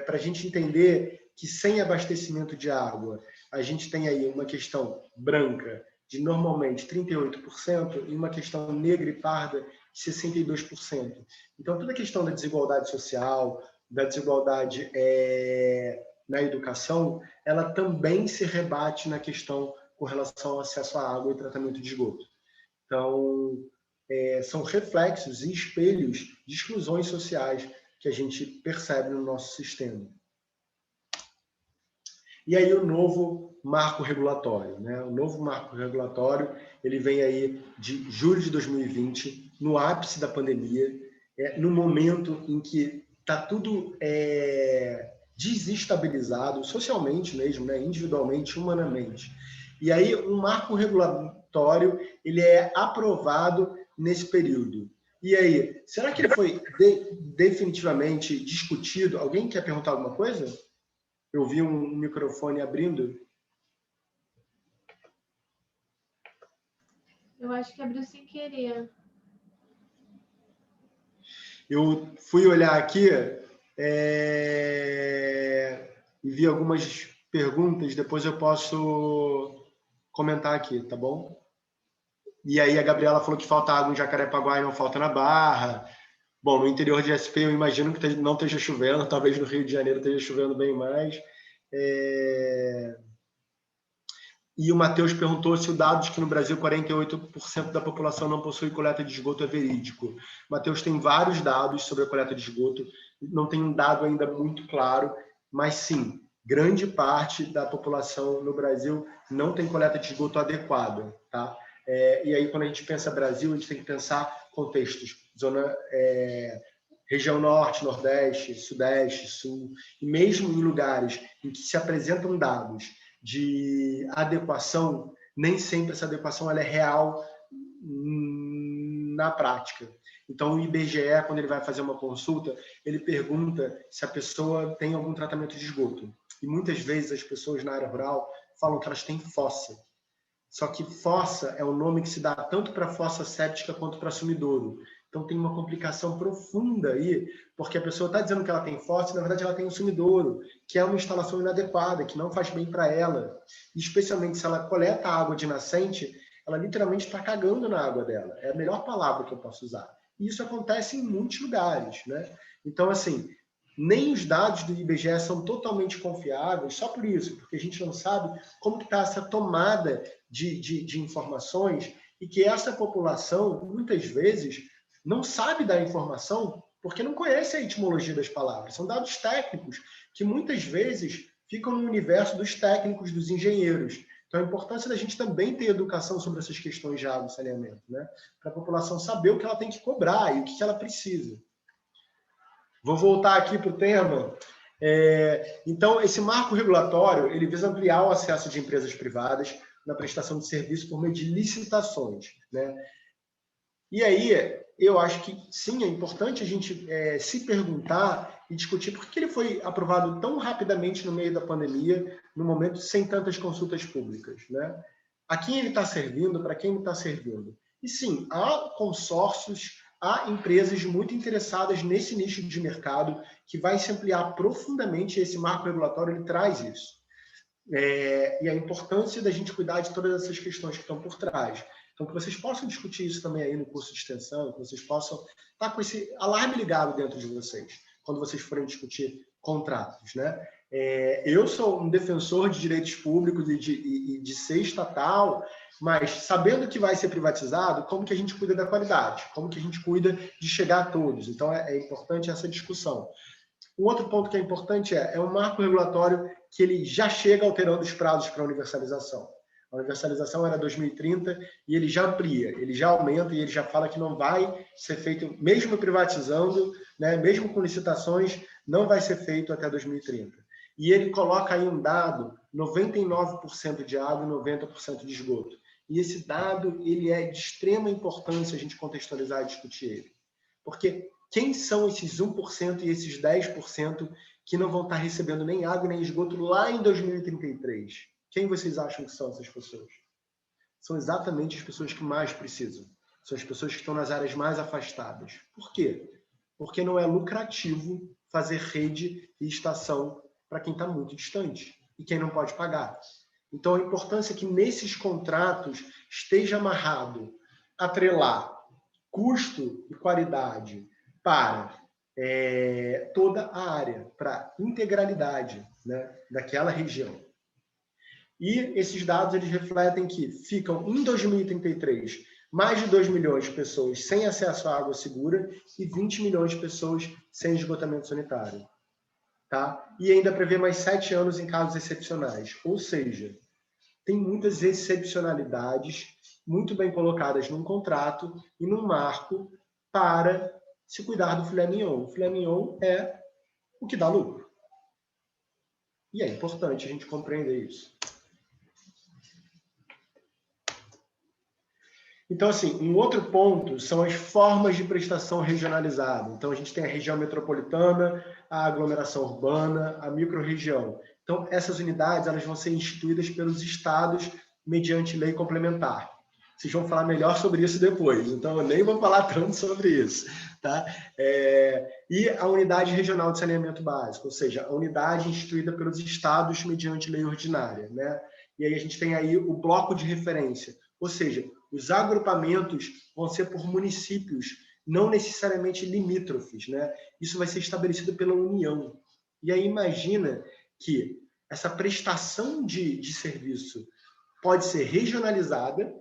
para a gente entender que sem abastecimento de água, a gente tem aí uma questão branca de normalmente 38% e uma questão negra e parda de 62%. Então, toda a questão da desigualdade social, da desigualdade na educação, ela também se rebate na questão com relação ao acesso à água e tratamento de esgoto. Então, são reflexos e espelhos de exclusões sociais que a gente percebe no nosso sistema. E aí o novo marco regulatório, né? O novo marco regulatório, ele vem aí de julho de 2020, no ápice da pandemia, no momento em que está tudo desestabilizado, socialmente mesmo, né? Individualmente, humanamente. E aí um marco regulatório, ele é aprovado nesse período. E aí, será que ele foi definitivamente discutido? Alguém quer perguntar alguma coisa? Eu vi um microfone abrindo. Eu acho que abriu sem querer. Eu fui olhar aqui e vi algumas perguntas, depois eu posso comentar aqui, tá bom? E aí a Gabriela falou que falta água em Jacarepaguá e não falta na Barra. Bom, no interior de SP eu imagino que não esteja chovendo, talvez no Rio de Janeiro esteja chovendo bem mais. E o Matheus perguntou se o dado de que no Brasil 48% da população não possui coleta de esgoto é verídico. Matheus, tem vários dados sobre a coleta de esgoto, não tem um dado ainda muito claro, mas sim, grande parte da população no Brasil não tem coleta de esgoto adequada, tá? E aí, quando a gente pensa Brasil, a gente tem que pensar contextos, região norte, nordeste, sudeste, sul, e mesmo em lugares em que se apresentam dados de adequação, nem sempre essa adequação ela é real na prática. Então, o IBGE, quando ele vai fazer uma consulta, ele pergunta se a pessoa tem algum tratamento de esgoto. E muitas vezes as pessoas na área rural falam que elas têm fossa. Só que fossa é um nome que se dá tanto para fossa séptica quanto para sumidouro. Então tem uma complicação profunda aí, porque a pessoa está dizendo que ela tem fossa e na verdade ela tem um sumidouro, que é uma instalação inadequada, que não faz bem para ela. E especialmente se ela coleta água de nascente, ela literalmente está cagando na água dela. É a melhor palavra que eu posso usar. E isso acontece em muitos lugares, né? Então, assim, nem os dados do IBGE são totalmente confiáveis, só por isso, porque a gente não sabe como que está essa tomada de informações e que essa população, muitas vezes, não sabe dar informação porque não conhece a etimologia das palavras. São dados técnicos que, muitas vezes, ficam no universo dos técnicos, dos engenheiros. Então, a importância da gente também ter educação sobre essas questões de água e saneamento, né? Para a população saber o que ela tem que cobrar e o que ela precisa. Vou voltar aqui para o tema. Então, esse marco regulatório, ele visa ampliar o acesso de empresas privadas na prestação de serviço por meio de licitações, né? E aí, eu acho que, sim, é importante a gente se perguntar e discutir por que ele foi aprovado tão rapidamente no meio da pandemia, no momento sem tantas consultas públicas, né? A quem ele está servindo, para quem ele está servindo. E sim, há consórcios, há empresas muito interessadas nesse nicho de mercado que vai se ampliar profundamente, e esse marco regulatório ele traz isso. E a importância da gente cuidar de todas essas questões que estão por trás. Então, que vocês possam discutir isso também aí no curso de extensão, que vocês possam estar com esse alarme ligado dentro de vocês, quando vocês forem discutir contratos, né? Eu sou um defensor de direitos públicos e de ser estatal, mas sabendo que vai ser privatizado, como que a gente cuida da qualidade? Como que a gente cuida de chegar a todos? Então, é importante essa discussão. Um outro ponto que é importante é um marco regulatório que ele já chega alterando os prazos para a universalização. A universalização era 2030 e ele já amplia, ele já aumenta e ele já fala que não vai ser feito, mesmo privatizando, né, mesmo com licitações, não vai ser feito até 2030. E ele coloca aí um dado, 99% de água e 90% de esgoto. E esse dado ele é de extrema importância a gente contextualizar e discutir ele. Porque quem são esses 1% e esses 10% que não vão estar recebendo nem água nem esgoto lá em 2033? Quem vocês acham que são essas pessoas? São exatamente as pessoas que mais precisam. São as pessoas que estão nas áreas mais afastadas. Por quê? Porque não é lucrativo fazer rede e estação para quem está muito distante e quem não pode pagar. Então, a importância é que nesses contratos esteja amarrado, atrelar custo e qualidade para toda a área, para integralidade, né, daquela região. E esses dados eles refletem que ficam, em 2033, mais de 2 milhões de pessoas sem acesso à água segura e 20 milhões de pessoas sem esgotamento sanitário. Tá? E ainda prevê mais 7 anos em casos excepcionais. Ou seja, tem muitas excepcionalidades muito bem colocadas num contrato e num marco para se cuidar do filé mignon. O filé mignon é o que dá lucro. E é importante a gente compreender isso. Então, assim, um outro ponto são as formas de prestação regionalizada. Então, a gente tem a região metropolitana, a aglomeração urbana, a microrregião. Então, essas unidades elas vão ser instituídas pelos estados mediante lei complementar. vocês vão falar melhor sobre isso depois, então eu nem vou falar tanto sobre isso, tá? E a unidade regional de saneamento básico, ou seja, a unidade instituída pelos estados mediante lei ordinária, né? E aí a gente tem aí o bloco de referência, ou seja, os agrupamentos vão ser por municípios, não necessariamente limítrofes, né? Isso vai ser estabelecido pela União. E aí imagina que essa prestação de serviço pode ser regionalizada,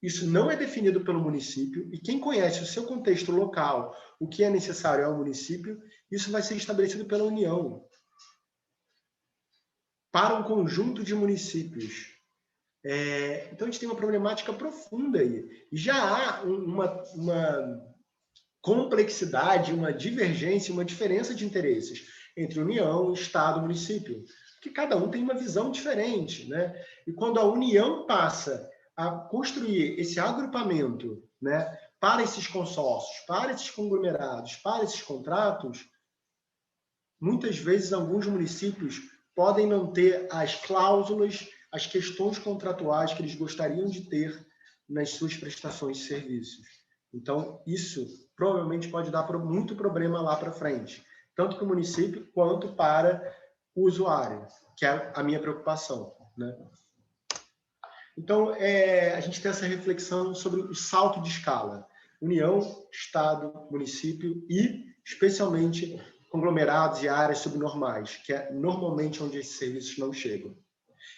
isso não é definido pelo município, e quem conhece o seu contexto local, o que é necessário ao município, isso vai ser estabelecido pela União, para um conjunto de municípios. Então, a gente tem uma problemática profunda aí. E já há uma complexidade, uma divergência, uma diferença de interesses entre União, Estado e município, porque cada um tem uma visão diferente, né? E quando a União passa a construir esse agrupamento, né, para esses consórcios, para esses conglomerados, para esses contratos, muitas vezes alguns municípios podem não ter as cláusulas, as questões contratuais que eles gostariam de ter nas suas prestações de serviços. Então, isso provavelmente pode dar muito problema lá para frente, tanto para o município quanto para o usuário, que é a minha preocupação, né? Então, a gente tem essa reflexão sobre o salto de escala. União, Estado, município e, especialmente, conglomerados e áreas subnormais, que é normalmente onde esses serviços não chegam.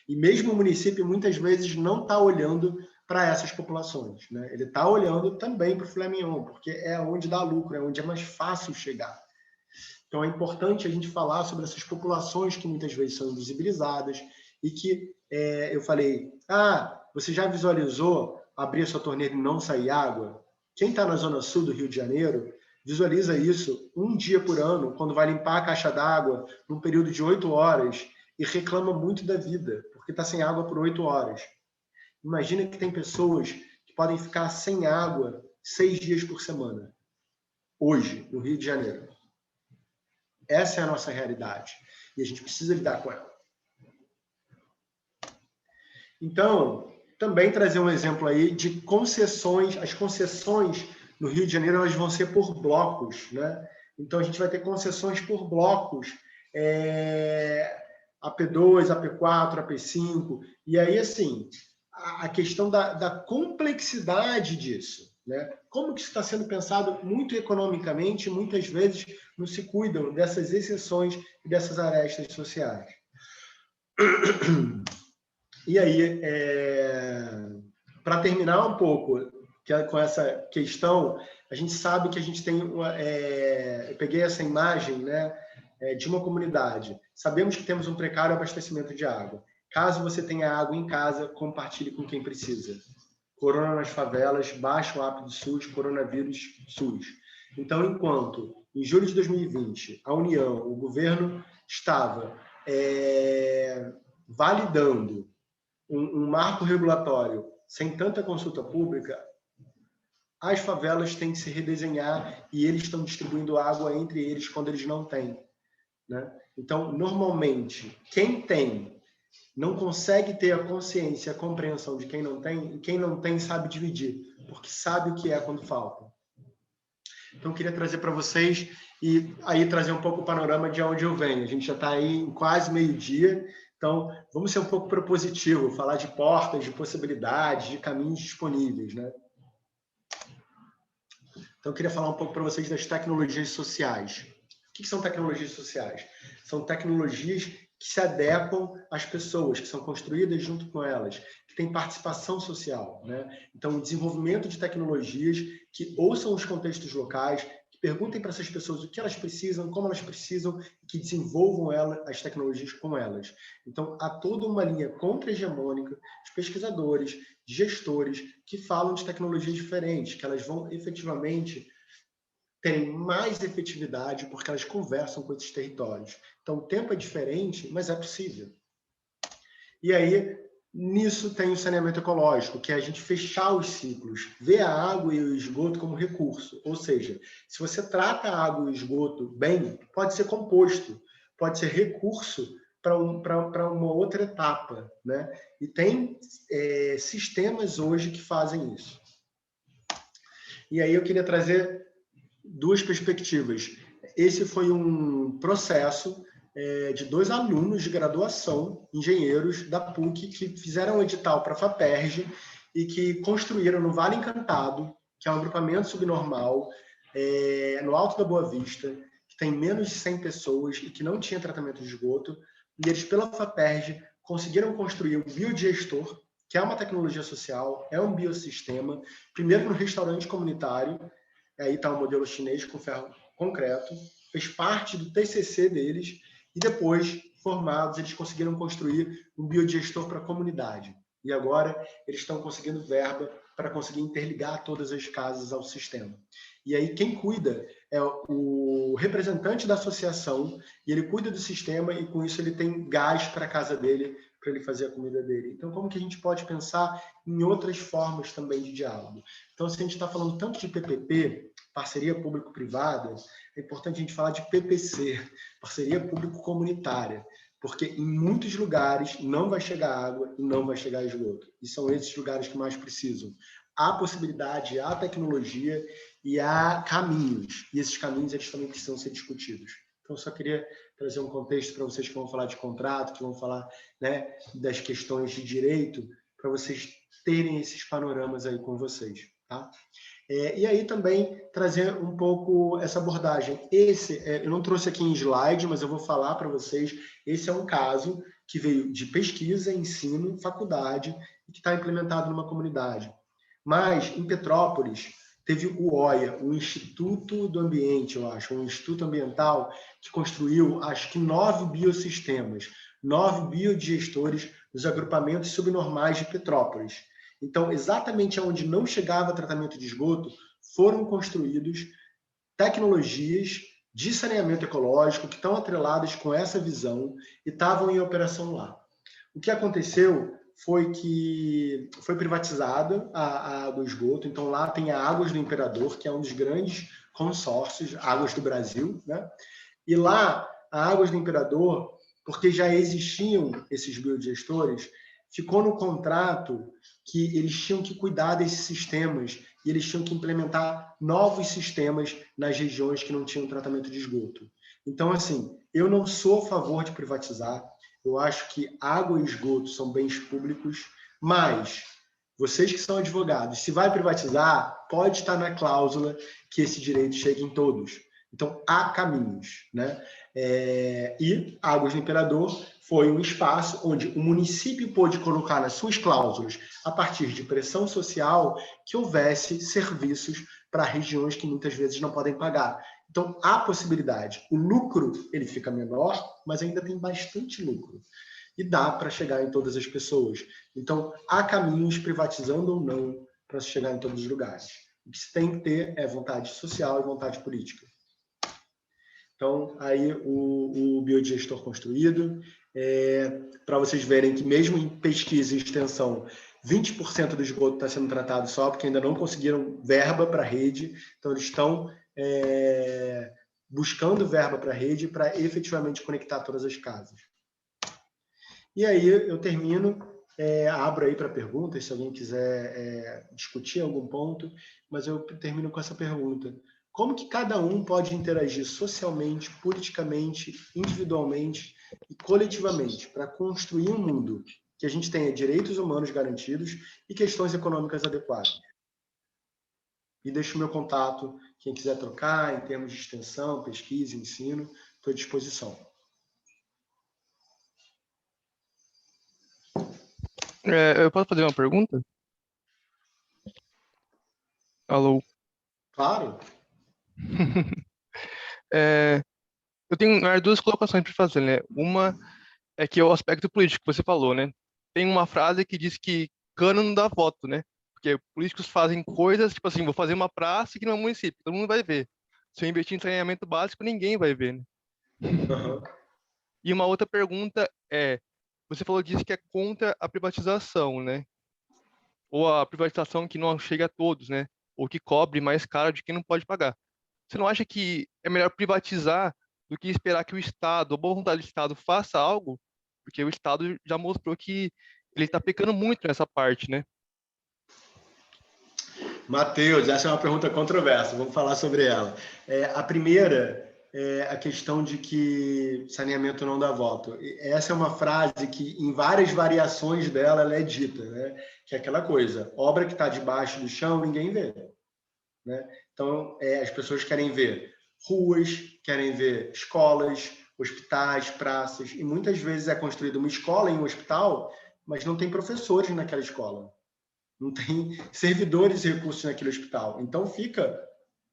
E mesmo o município, muitas vezes, não está olhando para essas populações, né? Ele está olhando também para o filé mignon, porque é onde dá lucro, é onde é mais fácil chegar. Então, é importante a gente falar sobre essas populações que muitas vezes são invisibilizadas e que eu falei, você já visualizou abrir a sua torneira e não sair água? Quem está na zona sul do Rio de Janeiro visualiza isso um dia por ano, quando vai limpar a caixa d'água num período de 8 horas e reclama muito da vida, porque está sem água por 8 horas. Imagina que tem pessoas que podem ficar sem água 6 dias por semana, hoje, no Rio de Janeiro. Essa é a nossa realidade e a gente precisa lidar com ela. Então, também trazer um exemplo aí de concessões. As concessões no Rio de Janeiro, elas vão ser por blocos, né? Então, a gente vai ter concessões por blocos, AP2, AP4, AP5, e aí, assim, a questão da complexidade disso, né? Como que isso está sendo pensado muito economicamente, muitas vezes não se cuidam dessas exceções e dessas arestas sociais. E aí, para terminar um pouco com essa questão, a gente sabe que a gente tem eu peguei essa imagem, né, de uma comunidade. Sabemos que temos um precário abastecimento de água. Caso você tenha água em casa, compartilhe com quem precisa. Corona nas favelas, baixa o app do SUS, coronavírus SUS. Então, enquanto em julho de 2020 a União, o governo estava validando um marco regulatório sem tanta consulta pública, as favelas têm que se redesenhar e eles estão distribuindo água entre eles quando eles não têm, né? Então, normalmente, quem tem não consegue ter a consciência, a compreensão de quem não tem, e quem não tem sabe dividir, porque sabe o que é quando falta. Então, eu queria trazer para vocês e aí trazer um pouco o panorama de onde eu venho. A gente já está aí em quase meio-dia, então vamos ser um pouco propositivo, falar de portas, de possibilidades, de caminhos disponíveis, né? Então, eu queria falar um pouco para vocês das tecnologias sociais. O que são tecnologias sociais? São tecnologias que se adequam às pessoas, que são construídas junto com elas, que têm participação social, né? Então, o desenvolvimento de tecnologias que ouçam os contextos locais, que perguntem para essas pessoas o que elas precisam, como elas precisam, e que desenvolvam as tecnologias com elas. Então, há toda uma linha contra-hegemônica de pesquisadores, de gestores, que falam de tecnologias diferentes, que elas vão efetivamente terem mais efetividade porque elas conversam com esses territórios. Então, o tempo é diferente, mas é possível. E aí, nisso tem o saneamento ecológico, que é a gente fechar os ciclos, ver a água e o esgoto como recurso. Ou seja, se você trata a água e o esgoto bem, pode ser composto, pode ser recurso para uma outra etapa, né? E tem sistemas hoje que fazem isso. E aí eu queria trazer duas perspectivas. Esse foi um processo de 2 alunos de graduação, engenheiros da PUC, que fizeram um edital para a FAPERJ e que construíram no Vale Encantado, que é um agrupamento subnormal, no Alto da Boa Vista, que tem menos de 100 pessoas e que não tinha tratamento de esgoto. E eles, pela FAPERJ, conseguiram construir um biodigestor, que é uma tecnologia social, é um biossistema, primeiro no restaurante comunitário, aí está o modelo chinês com ferro concreto, fez parte do TCC deles, e depois, formados, eles conseguiram construir um biodigestor para a comunidade. E agora eles estão conseguindo verba para conseguir interligar todas as casas ao sistema. E aí quem cuida é o representante da associação, e ele cuida do sistema, e com isso ele tem gás para a casa dele, para ele fazer a comida dele. Então, como que a gente pode pensar em outras formas também de diálogo? Então, se a gente está falando tanto de PPP, parceria público-privada, é importante a gente falar de PPC, parceria público-comunitária, porque em muitos lugares não vai chegar água e não vai chegar esgoto. E são esses lugares que mais precisam. Há possibilidade, há tecnologia e há caminhos. E esses caminhos eles também precisam ser discutidos. Então, eu só queria trazer um contexto para vocês que vão falar de contrato, que vão falar, né, das questões de direito, para vocês terem esses panoramas aí com vocês, tá? E aí também trazer um pouco essa abordagem. Eu não trouxe aqui em slide, mas eu vou falar para vocês, esse é um caso que veio de pesquisa, ensino, faculdade, e que está implementado numa comunidade. Mas, em Petrópolis, teve o OIA, o Instituto do Ambiente, eu acho, um Instituto Ambiental, que construiu, acho que 9 biosistemas, 9 biodigestores nos agrupamentos subnormais de Petrópolis. Então, exatamente onde não chegava tratamento de esgoto, foram construídos tecnologias de saneamento ecológico que estão atreladas com essa visão e estavam em operação lá. O que aconteceu foi que foi privatizada a água do esgoto, então lá tem a Águas do Imperador, que é um dos grandes consórcios, Águas do Brasil, né? E lá, a Águas do Imperador, porque já existiam esses biodigestores, ficou no contrato que eles tinham que cuidar desses sistemas e eles tinham que implementar novos sistemas nas regiões que não tinham tratamento de esgoto. Então, assim, eu não sou a favor de privatizar, eu acho que água e esgoto são bens públicos, mas vocês que são advogados, se vai privatizar, pode estar na cláusula que esse direito chegue em todos. Então, há caminhos, né? E Águas do Imperador foi um espaço onde o município pôde colocar nas suas cláusulas, a partir de pressão social, que houvesse serviços para regiões que muitas vezes não podem pagar. Então, há possibilidade. O lucro ele fica menor, mas ainda tem bastante lucro. E dá para chegar em todas as pessoas. Então, há caminhos, privatizando ou não, para se chegar em todos os lugares. O que se tem que ter é vontade social e vontade política. Então, aí o biodigestor construído, para vocês verem que mesmo em pesquisa e extensão, 20% do esgoto está sendo tratado só porque ainda não conseguiram verba para a rede, então eles estão buscando verba para a rede para efetivamente conectar todas as casas. E aí eu termino, abro aí para perguntas, se alguém quiser discutir algum ponto, mas eu termino com essa pergunta. Como que cada um pode interagir socialmente, politicamente, individualmente e coletivamente para construir um mundo que a gente tenha direitos humanos garantidos e questões econômicas adequadas? E deixo o meu contato, quem quiser trocar em termos de extensão, pesquisa, ensino, estou à disposição. Eu posso fazer uma pergunta? Alô? Claro. Eu tenho duas colocações para fazer, né? Uma é que é o aspecto político que você falou, né? Tem uma frase que diz que cano não dá voto, né? Porque políticos fazem coisas, tipo assim, vou fazer uma praça aqui no meu município, todo mundo vai ver. Se eu investir em saneamento básico, ninguém vai ver, né? Uhum. E uma outra pergunta é, você falou disso que é contra a privatização, né? Ou a privatização que não chega a todos, né? Ou que cobre mais caro de quem não pode pagar. Você não acha que é melhor privatizar do que esperar que o Estado, a boa vontade do Estado, faça algo porque o Estado já mostrou que ele está pecando muito nessa parte, né? Matheus, essa é uma pergunta controversa, vamos falar sobre ela. A primeira é a questão de que saneamento não dá voto. Essa é uma frase que, em várias variações dela, ela é dita, né? Que é aquela coisa, obra que está debaixo do chão, ninguém vê. Né? Então, as pessoas querem ver ruas, querem ver escolas, hospitais, praças, e muitas vezes é construída uma escola em um hospital, mas não tem professores naquela escola. Não tem servidores e recursos naquele hospital. Então fica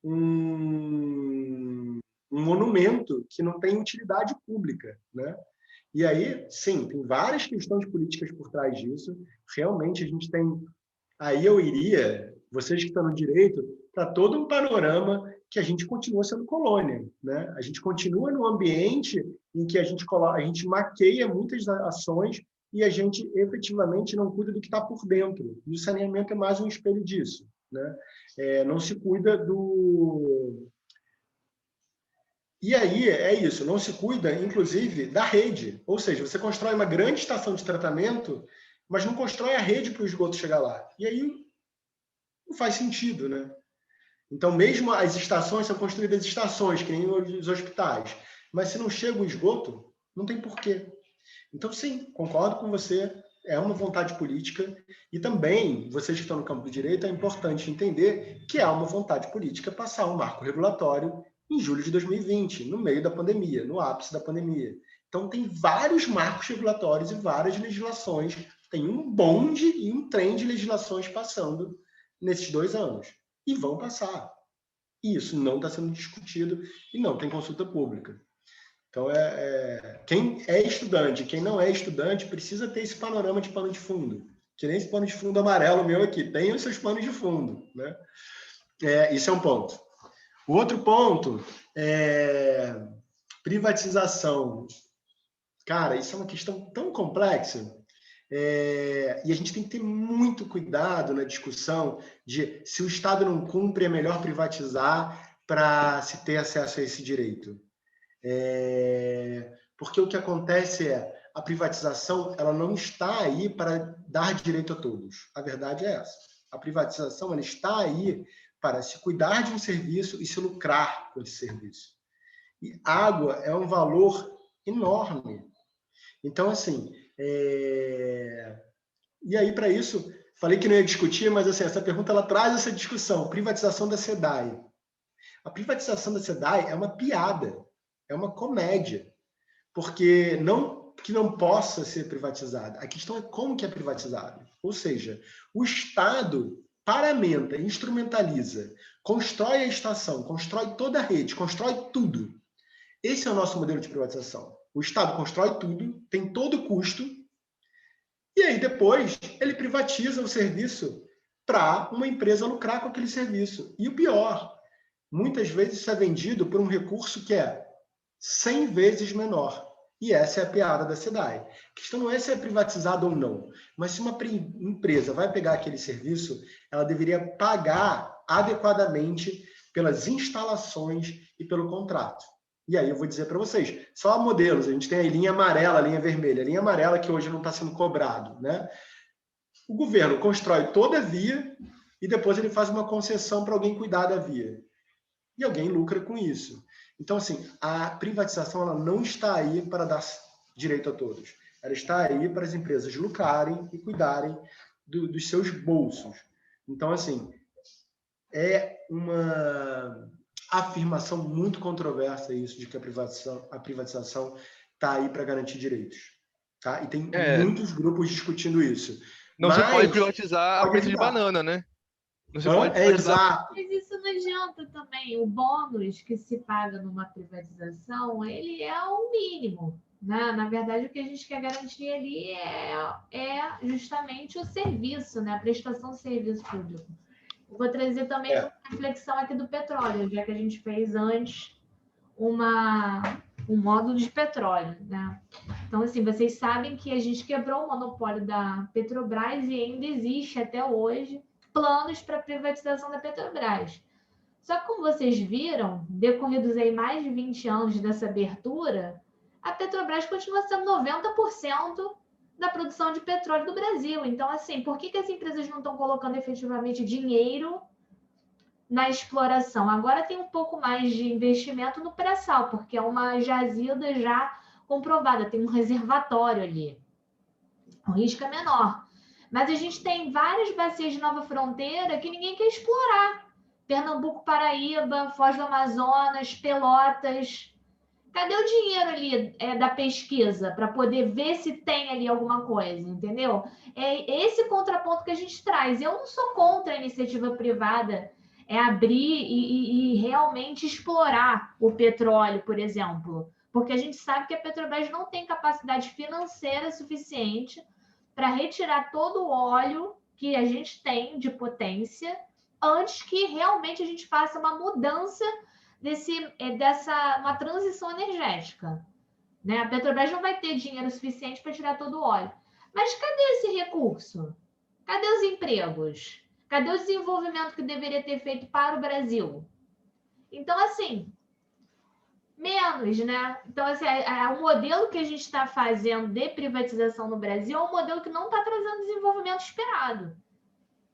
um monumento que não tem utilidade pública, né? E aí, sim, tem várias questões políticas por trás disso. Realmente a gente tem... Aí eu iria, vocês que estão no direito, para todo um panorama que a gente continua sendo colônia, né? A gente continua num ambiente em que a gente maqueia muitas ações e a gente efetivamente não cuida do que está por dentro. E o saneamento é mais um espelho disso, né? Não se cuida do... E aí é isso, não se cuida, inclusive, da rede. Ou seja, você constrói uma grande estação de tratamento, mas não constrói a rede para o esgoto chegar lá. E aí não faz sentido, né? Então, mesmo as estações são construídas estações, que nem os hospitais, mas se não chega o esgoto, não tem porquê. Então, sim, concordo com você, é uma vontade política, e também, vocês que estão no campo do direito, é importante entender que há uma vontade política passar um marco regulatório em julho de 2020, no meio da pandemia, no ápice da pandemia. Então, tem vários marcos regulatórios e várias legislações, tem um bonde e um trem de legislações passando nesses 2 anos, e vão passar. E isso não está sendo discutido e não tem consulta pública. Então, quem é estudante, quem não é estudante, precisa ter esse panorama de pano de fundo. Que nem esse pano de fundo amarelo meu aqui. Tem os seus panos de fundo. Né? Isso é um ponto. O outro ponto é privatização. Cara, isso é uma questão tão complexa. E a gente tem que ter muito cuidado na discussão de se o Estado não cumpre, é melhor privatizar para se ter acesso a esse direito. Porque o que acontece é a privatização ela não está aí para dar direito a todos. A verdade é essa. A privatização ela está aí para se cuidar de um serviço e se lucrar com esse serviço. E água é um valor enorme. Então, assim, e aí, para isso, falei que não ia discutir, mas assim, essa pergunta ela traz essa discussão. Privatização da SEDAI. A privatização da SEDAI é uma piada, é uma comédia, porque não que não possa ser privatizada. A questão é como que é privatizado. Ou seja, o Estado paramenta, instrumentaliza, constrói a estação, constrói toda a rede, constrói tudo. Esse é o nosso modelo de privatização. O Estado constrói tudo, tem todo o custo, e aí depois ele privatiza o serviço para uma empresa lucrar com aquele serviço. E o pior, muitas vezes isso é vendido por um recurso que é 100 vezes menor. E essa é a piada da SEDAI. A questão não é se é privatizado ou não, mas se uma empresa vai pegar aquele serviço, ela deveria pagar adequadamente pelas instalações e pelo contrato. E aí eu vou dizer para vocês, só modelos, a gente tem a linha amarela, a linha vermelha. A linha amarela que hoje não está sendo cobrado. Né? O governo constrói toda a via e depois ele faz uma concessão para alguém cuidar da via. E alguém lucra com isso. Então, assim, a privatização ela não está aí para dar direito a todos. Ela está aí para as empresas lucrarem e cuidarem dos seus bolsos. Então, assim, é uma afirmação muito controversa isso de que a privatização está aí para garantir direitos. Tá? E tem muitos grupos discutindo isso. Não se pode privatizar a preço de banana, né? Não se pode privatizar. Exato. Mas isso não adianta também. O bônus que se paga numa privatização, ele é o mínimo. Né? Na verdade, o que a gente quer garantir ali é justamente o serviço, né? A prestação de serviço público. Eu vou trazer também uma reflexão aqui do petróleo, já que a gente fez antes um módulo de petróleo. Né? Então, assim, vocês sabem que a gente quebrou o monopólio da Petrobras e ainda existe até hoje planos para privatização da Petrobras. Só que, como vocês viram, decorridos aí mais de 20 anos dessa abertura, a Petrobras continua sendo 90% da produção de petróleo do Brasil. Então, assim, por que as empresas não estão colocando efetivamente dinheiro na exploração? Agora tem um pouco mais de investimento no pré-sal, porque é uma jazida já comprovada, tem um reservatório ali. O risco é menor. Mas a gente tem várias bacias de Nova Fronteira que ninguém quer explorar. Pernambuco, Paraíba, Foz do Amazonas, Pelotas. Cadê o dinheiro ali da pesquisa para poder ver se tem ali alguma coisa, entendeu? É esse contraponto que a gente traz. Eu não sou contra a iniciativa privada abrir e realmente explorar o petróleo, por exemplo, porque a gente sabe que a Petrobras não tem capacidade financeira suficiente para retirar todo o óleo que a gente tem de potência antes que realmente a gente faça uma mudança uma transição energética. Né? A Petrobras não vai ter dinheiro suficiente para tirar todo o óleo. Mas cadê esse recurso? Cadê os empregos? Cadê o desenvolvimento que deveria ter feito para o Brasil? Então, assim, menos, né? Então, assim, o modelo que a gente está fazendo de privatização no Brasil é um modelo que não está trazendo o desenvolvimento esperado.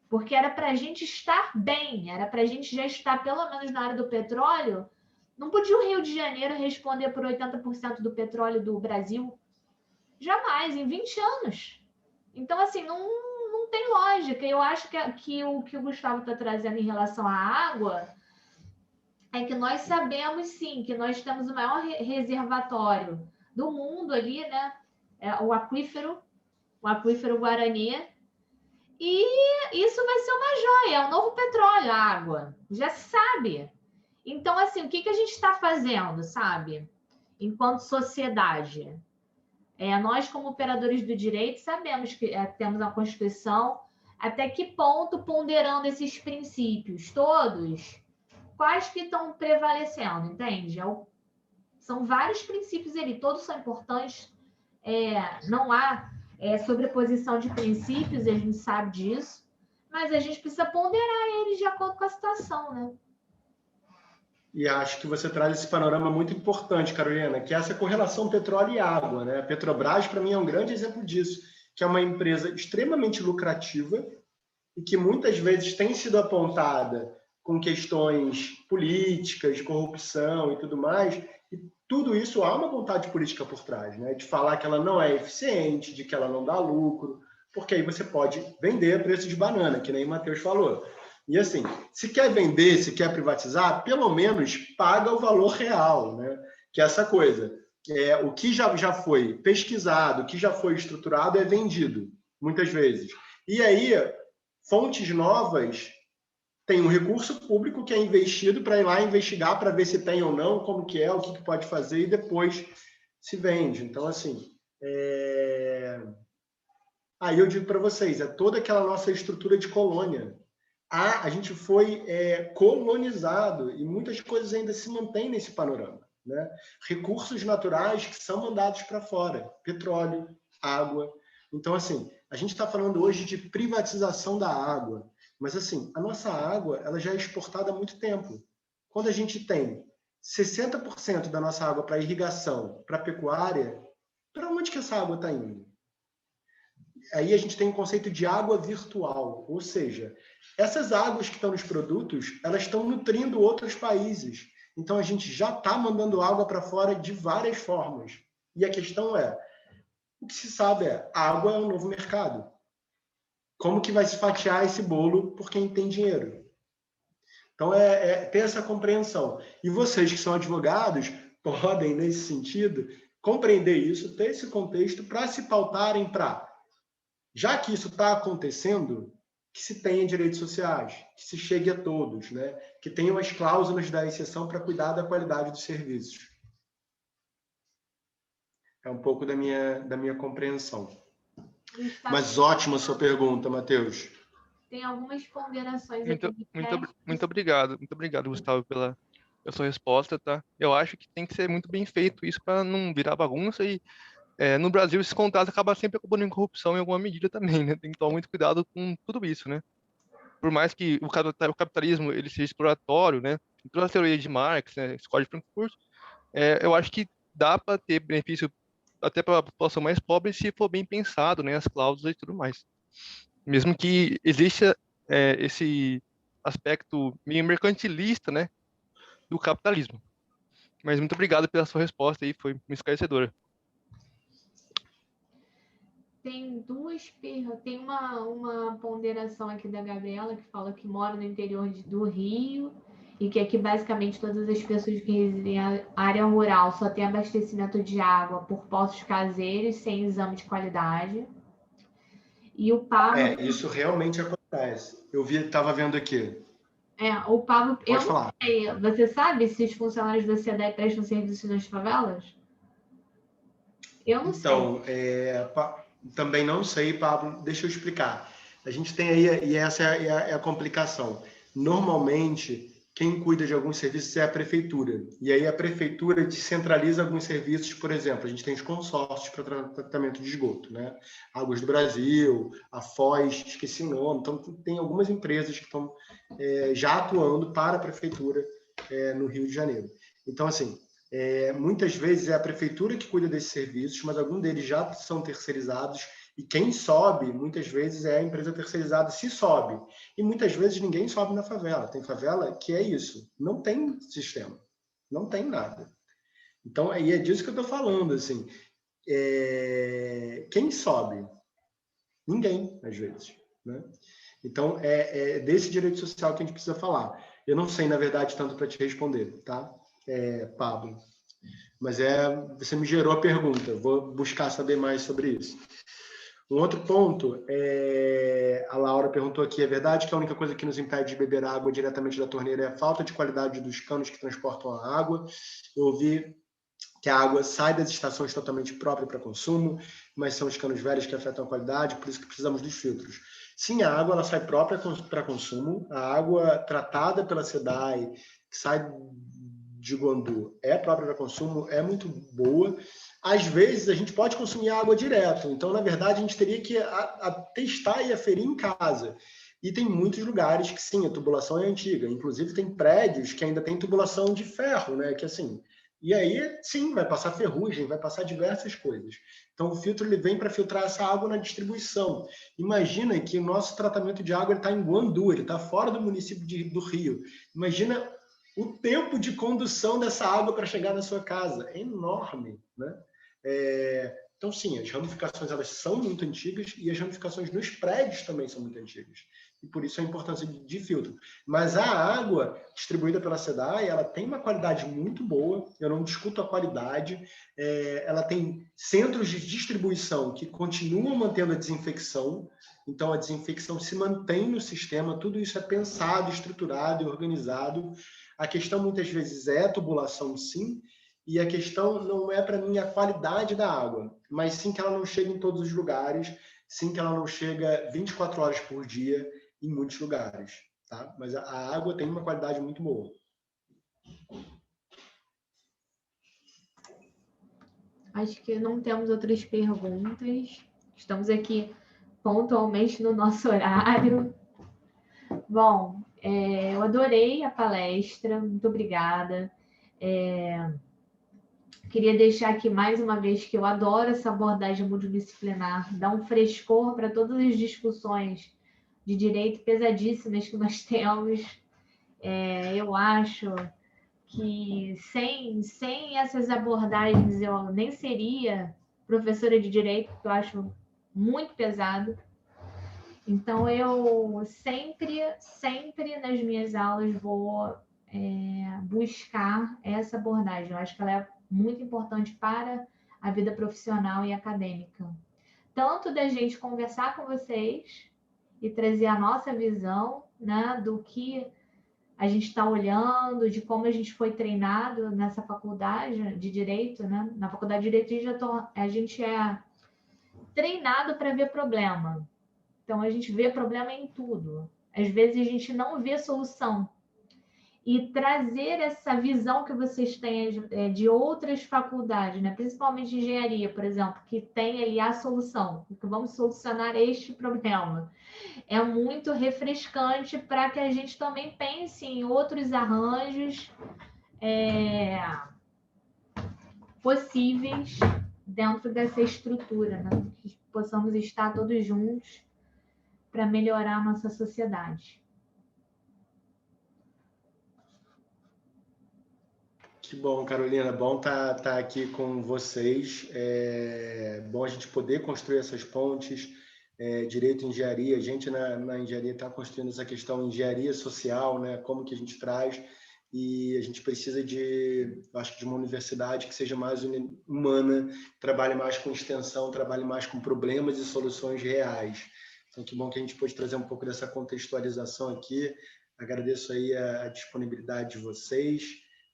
Porque era para a gente estar bem, era para a gente já estar, pelo menos na área do petróleo. Não podia o Rio de Janeiro responder por 80% do petróleo do Brasil? Jamais, em 20 anos. Então, assim, não tem lógica. Eu acho que o que o Gustavo está trazendo em relação à água é que nós sabemos, sim, que nós temos o maior reservatório do mundo ali, né? O aquífero Guarani. E isso vai ser uma joia, é o novo petróleo, a água. Já se sabe. Então, assim, o que a gente está fazendo, sabe? Enquanto sociedade. Nós, como operadores do direito, sabemos que temos a Constituição, até que ponto, ponderando esses princípios todos, quais que estão prevalecendo, entende? São vários princípios ali, todos são importantes, não há sobreposição de princípios, a gente sabe disso, mas a gente precisa ponderar eles de acordo com a situação, né? E acho que você traz esse panorama muito importante, Carolina, que é essa correlação petróleo e água, né? A Petrobras, para mim, é um grande exemplo disso, que é uma empresa extremamente lucrativa e que muitas vezes tem sido apontada com questões políticas, de corrupção e tudo mais, e tudo isso há uma vontade política por trás, né? De falar que ela não é eficiente, de que ela não dá lucro, porque aí você pode vender a preço de banana, que nem o Matheus falou. E assim, se quer vender, se quer privatizar, pelo menos paga o valor real, né? Que é essa coisa. O que já foi pesquisado, o que já foi estruturado é vendido, muitas vezes. E aí, fontes novas têm um recurso público que é investido para ir lá investigar, para ver se tem ou não, como que é, o que pode fazer, e depois se vende. Então, assim, aí eu digo para vocês, toda aquela nossa estrutura de colônia. A gente foi colonizado e muitas coisas ainda se mantêm nesse panorama, né? Recursos naturais que são mandados para fora, petróleo, água. Então, assim, a gente está falando hoje de privatização da água, mas, assim, a nossa água ela já é exportada há muito tempo. Quando a gente tem 60% da nossa água para irrigação, para pecuária, para onde que essa água está indo? Aí a gente tem um conceito de água virtual, ou seja, essas águas que estão nos produtos, elas estão nutrindo outros países. Então a gente já está mandando água para fora de várias formas. E a questão o que se sabe a água é um novo mercado. Como que vai se fatiar esse bolo por quem tem dinheiro? Então ter essa compreensão. E vocês que são advogados podem, nesse sentido, compreender isso, ter esse contexto para se pautarem para, já que isso está acontecendo, que se tenha direitos sociais, que se chegue a todos, né? Que tenham as cláusulas da exceção para cuidar da qualidade dos serviços. É um pouco da minha compreensão. Mas ótima a sua pergunta, Matheus. Tem algumas ponderações aqui. Muito obrigado, Gustavo, pela sua resposta, tá? Eu acho que tem que ser muito bem feito isso para não virar bagunça e no Brasil, esses contratos acabam sempre acabando em corrupção em alguma medida também, né? Tem que tomar muito cuidado com tudo isso, né? Por mais que o capitalismo ele seja exploratório, né? Em toda a teoria de Marx, né? Esse código de Frankfurt, eu acho que dá para ter benefício até para a população mais pobre se for bem pensado, né, as cláusulas e tudo mais. Mesmo que exista esse aspecto meio mercantilista, né, do capitalismo. Mas muito obrigado pela sua resposta aí, foi muito esclarecedora. Tem uma ponderação aqui da Gabriela que fala que mora no interior do Rio e que aqui basicamente todas as pessoas que residem na área rural só têm abastecimento de água por poços caseiros sem exame de qualidade. E o Pablo... Isso realmente acontece. Eu estava vendo aqui. O Pablo... Pode falar. Você sabe se os funcionários da SEDAI prestam serviço nas favelas? Eu não sei. Também não sei, Pablo. Deixa eu explicar. A gente tem aí, e essa é a complicação. Normalmente, quem cuida de alguns serviços é a prefeitura. E aí a prefeitura descentraliza alguns serviços, por exemplo, a gente tem os consórcios para tratamento de esgoto, né? Águas do Brasil, a Foz, esqueci o nome. Então, tem algumas empresas que estão já atuando para a prefeitura no Rio de Janeiro. Então, assim, muitas vezes é a prefeitura que cuida desses serviços, mas alguns deles já são terceirizados e quem sobe, muitas vezes, é a empresa terceirizada, se sobe. E muitas vezes ninguém sobe na favela. Tem favela que é isso, não tem sistema, não tem nada. Então, aí é disso que eu estou falando, assim, quem sobe? Ninguém, às vezes, né? Então, é desse direito social que a gente precisa falar. Eu não sei, na verdade, tanto para te responder, tá, Pablo? Mas você me gerou a pergunta, vou buscar saber mais sobre isso. Um outro ponto, a Laura perguntou aqui, é verdade que a única coisa que nos impede de beber água diretamente da torneira é a falta de qualidade dos canos que transportam a água. Eu ouvi que a água sai das estações totalmente própria para consumo, mas são os canos velhos que afetam a qualidade, por isso que precisamos dos filtros. Sim, a água ela sai própria para consumo, a água tratada pela SEDAI, que sai de Guandu, é própria para consumo, é muito boa. Às vezes, a gente pode consumir água direto. Então, na verdade, a gente teria que testar e aferir em casa. E tem muitos lugares que, sim, a tubulação é antiga. Inclusive, tem prédios que ainda tem tubulação de ferro, né? Que, assim... E aí, sim, vai passar ferrugem, vai passar diversas coisas. Então, o filtro ele vem para filtrar essa água na distribuição. Imagina que o nosso tratamento de água está em Guandu, ele está fora do município do Rio. Imagina o tempo de condução dessa água para chegar na sua casa. É enorme, né? Então, sim, as ramificações elas são muito antigas e as ramificações nos prédios também são muito antigas. E por isso a importância de filtro. Mas a água distribuída pela SEDAI, ela tem uma qualidade muito boa, eu não discuto a qualidade, ela tem centros de distribuição que continuam mantendo a desinfecção, então a desinfecção se mantém no sistema, tudo isso é pensado, estruturado e organizado. A questão muitas vezes é a tubulação, sim, e a questão não é, para mim, a qualidade da água, mas sim que ela não chega em todos os lugares, sim que ela não chega 24 horas por dia em muitos lugares, tá? Mas a água tem uma qualidade muito boa. Acho que não temos outras perguntas. Estamos aqui pontualmente no nosso horário. Bom, eu adorei a palestra, muito obrigada. Queria deixar aqui mais uma vez que eu adoro essa abordagem multidisciplinar, dá um frescor para todas as discussões de direito pesadíssimas que nós temos. Eu acho que sem essas abordagens eu nem seria professora de direito, porque eu acho muito pesado. Então, eu sempre nas minhas aulas vou buscar essa abordagem. Eu acho que ela é muito importante para a vida profissional e acadêmica. Tanto da gente conversar com vocês e trazer a nossa visão, né, do que a gente está olhando, de como a gente foi treinado nessa faculdade de Direito, né? Na faculdade de Direito a gente é treinado para ver problema. Então, a gente vê problema em tudo. Às vezes, a gente não vê solução. E trazer essa visão que vocês têm de outras faculdades, né? Principalmente de engenharia, por exemplo, que tem ali a solução, que vamos solucionar este problema. É muito refrescante para que a gente também pense em outros arranjos possíveis dentro dessa estrutura, né? Que possamos estar todos juntos para melhorar a nossa sociedade. Que bom, Carolina. Bom tá aqui com vocês. É bom a gente poder construir essas pontes. Direito e engenharia, a gente na engenharia está construindo essa questão de engenharia social, né? Como que a gente traz, e a gente precisa acho que de uma universidade que seja mais humana, trabalhe mais com extensão, trabalhe mais com problemas e soluções reais. Então, que bom que a gente pôde trazer um pouco dessa contextualização aqui. Agradeço aí a disponibilidade de vocês.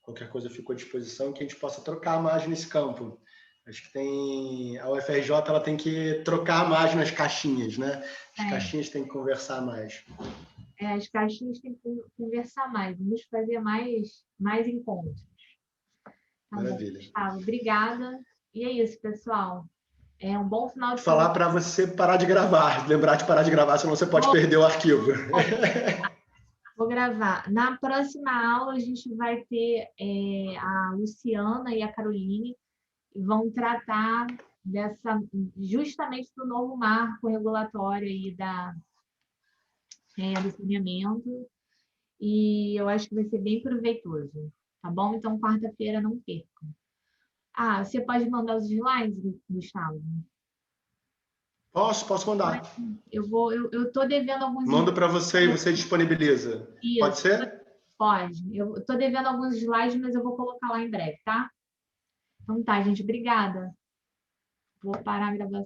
Qualquer coisa ficou à disposição, que a gente possa trocar mais nesse campo. Acho que a UFRJ ela tem que trocar mais nas caixinhas, né? As caixinhas têm que conversar mais. As caixinhas têm que conversar mais. Vamos fazer mais encontros. Tá Maravilha. bom, Gustavo? Obrigada. E é isso, pessoal. Um bom final de semana. Falar para você parar de gravar, lembrar de parar de gravar, senão você pode perder o arquivo. Vou gravar. Na próxima aula, a gente vai ter a Luciana e a Caroline, e vão tratar justamente do novo marco regulatório aí do saneamento, e eu acho que vai ser bem proveitoso, tá bom? Então, quarta-feira não percam. Você pode mandar os slides, Gustavo? Posso mandar. Eu estou devendo alguns... Mando para você e você disponibiliza. Isso. Pode ser? Pode. Eu estou devendo alguns slides, mas eu vou colocar lá em breve, tá? Então tá, gente. Obrigada. Vou parar a gravação.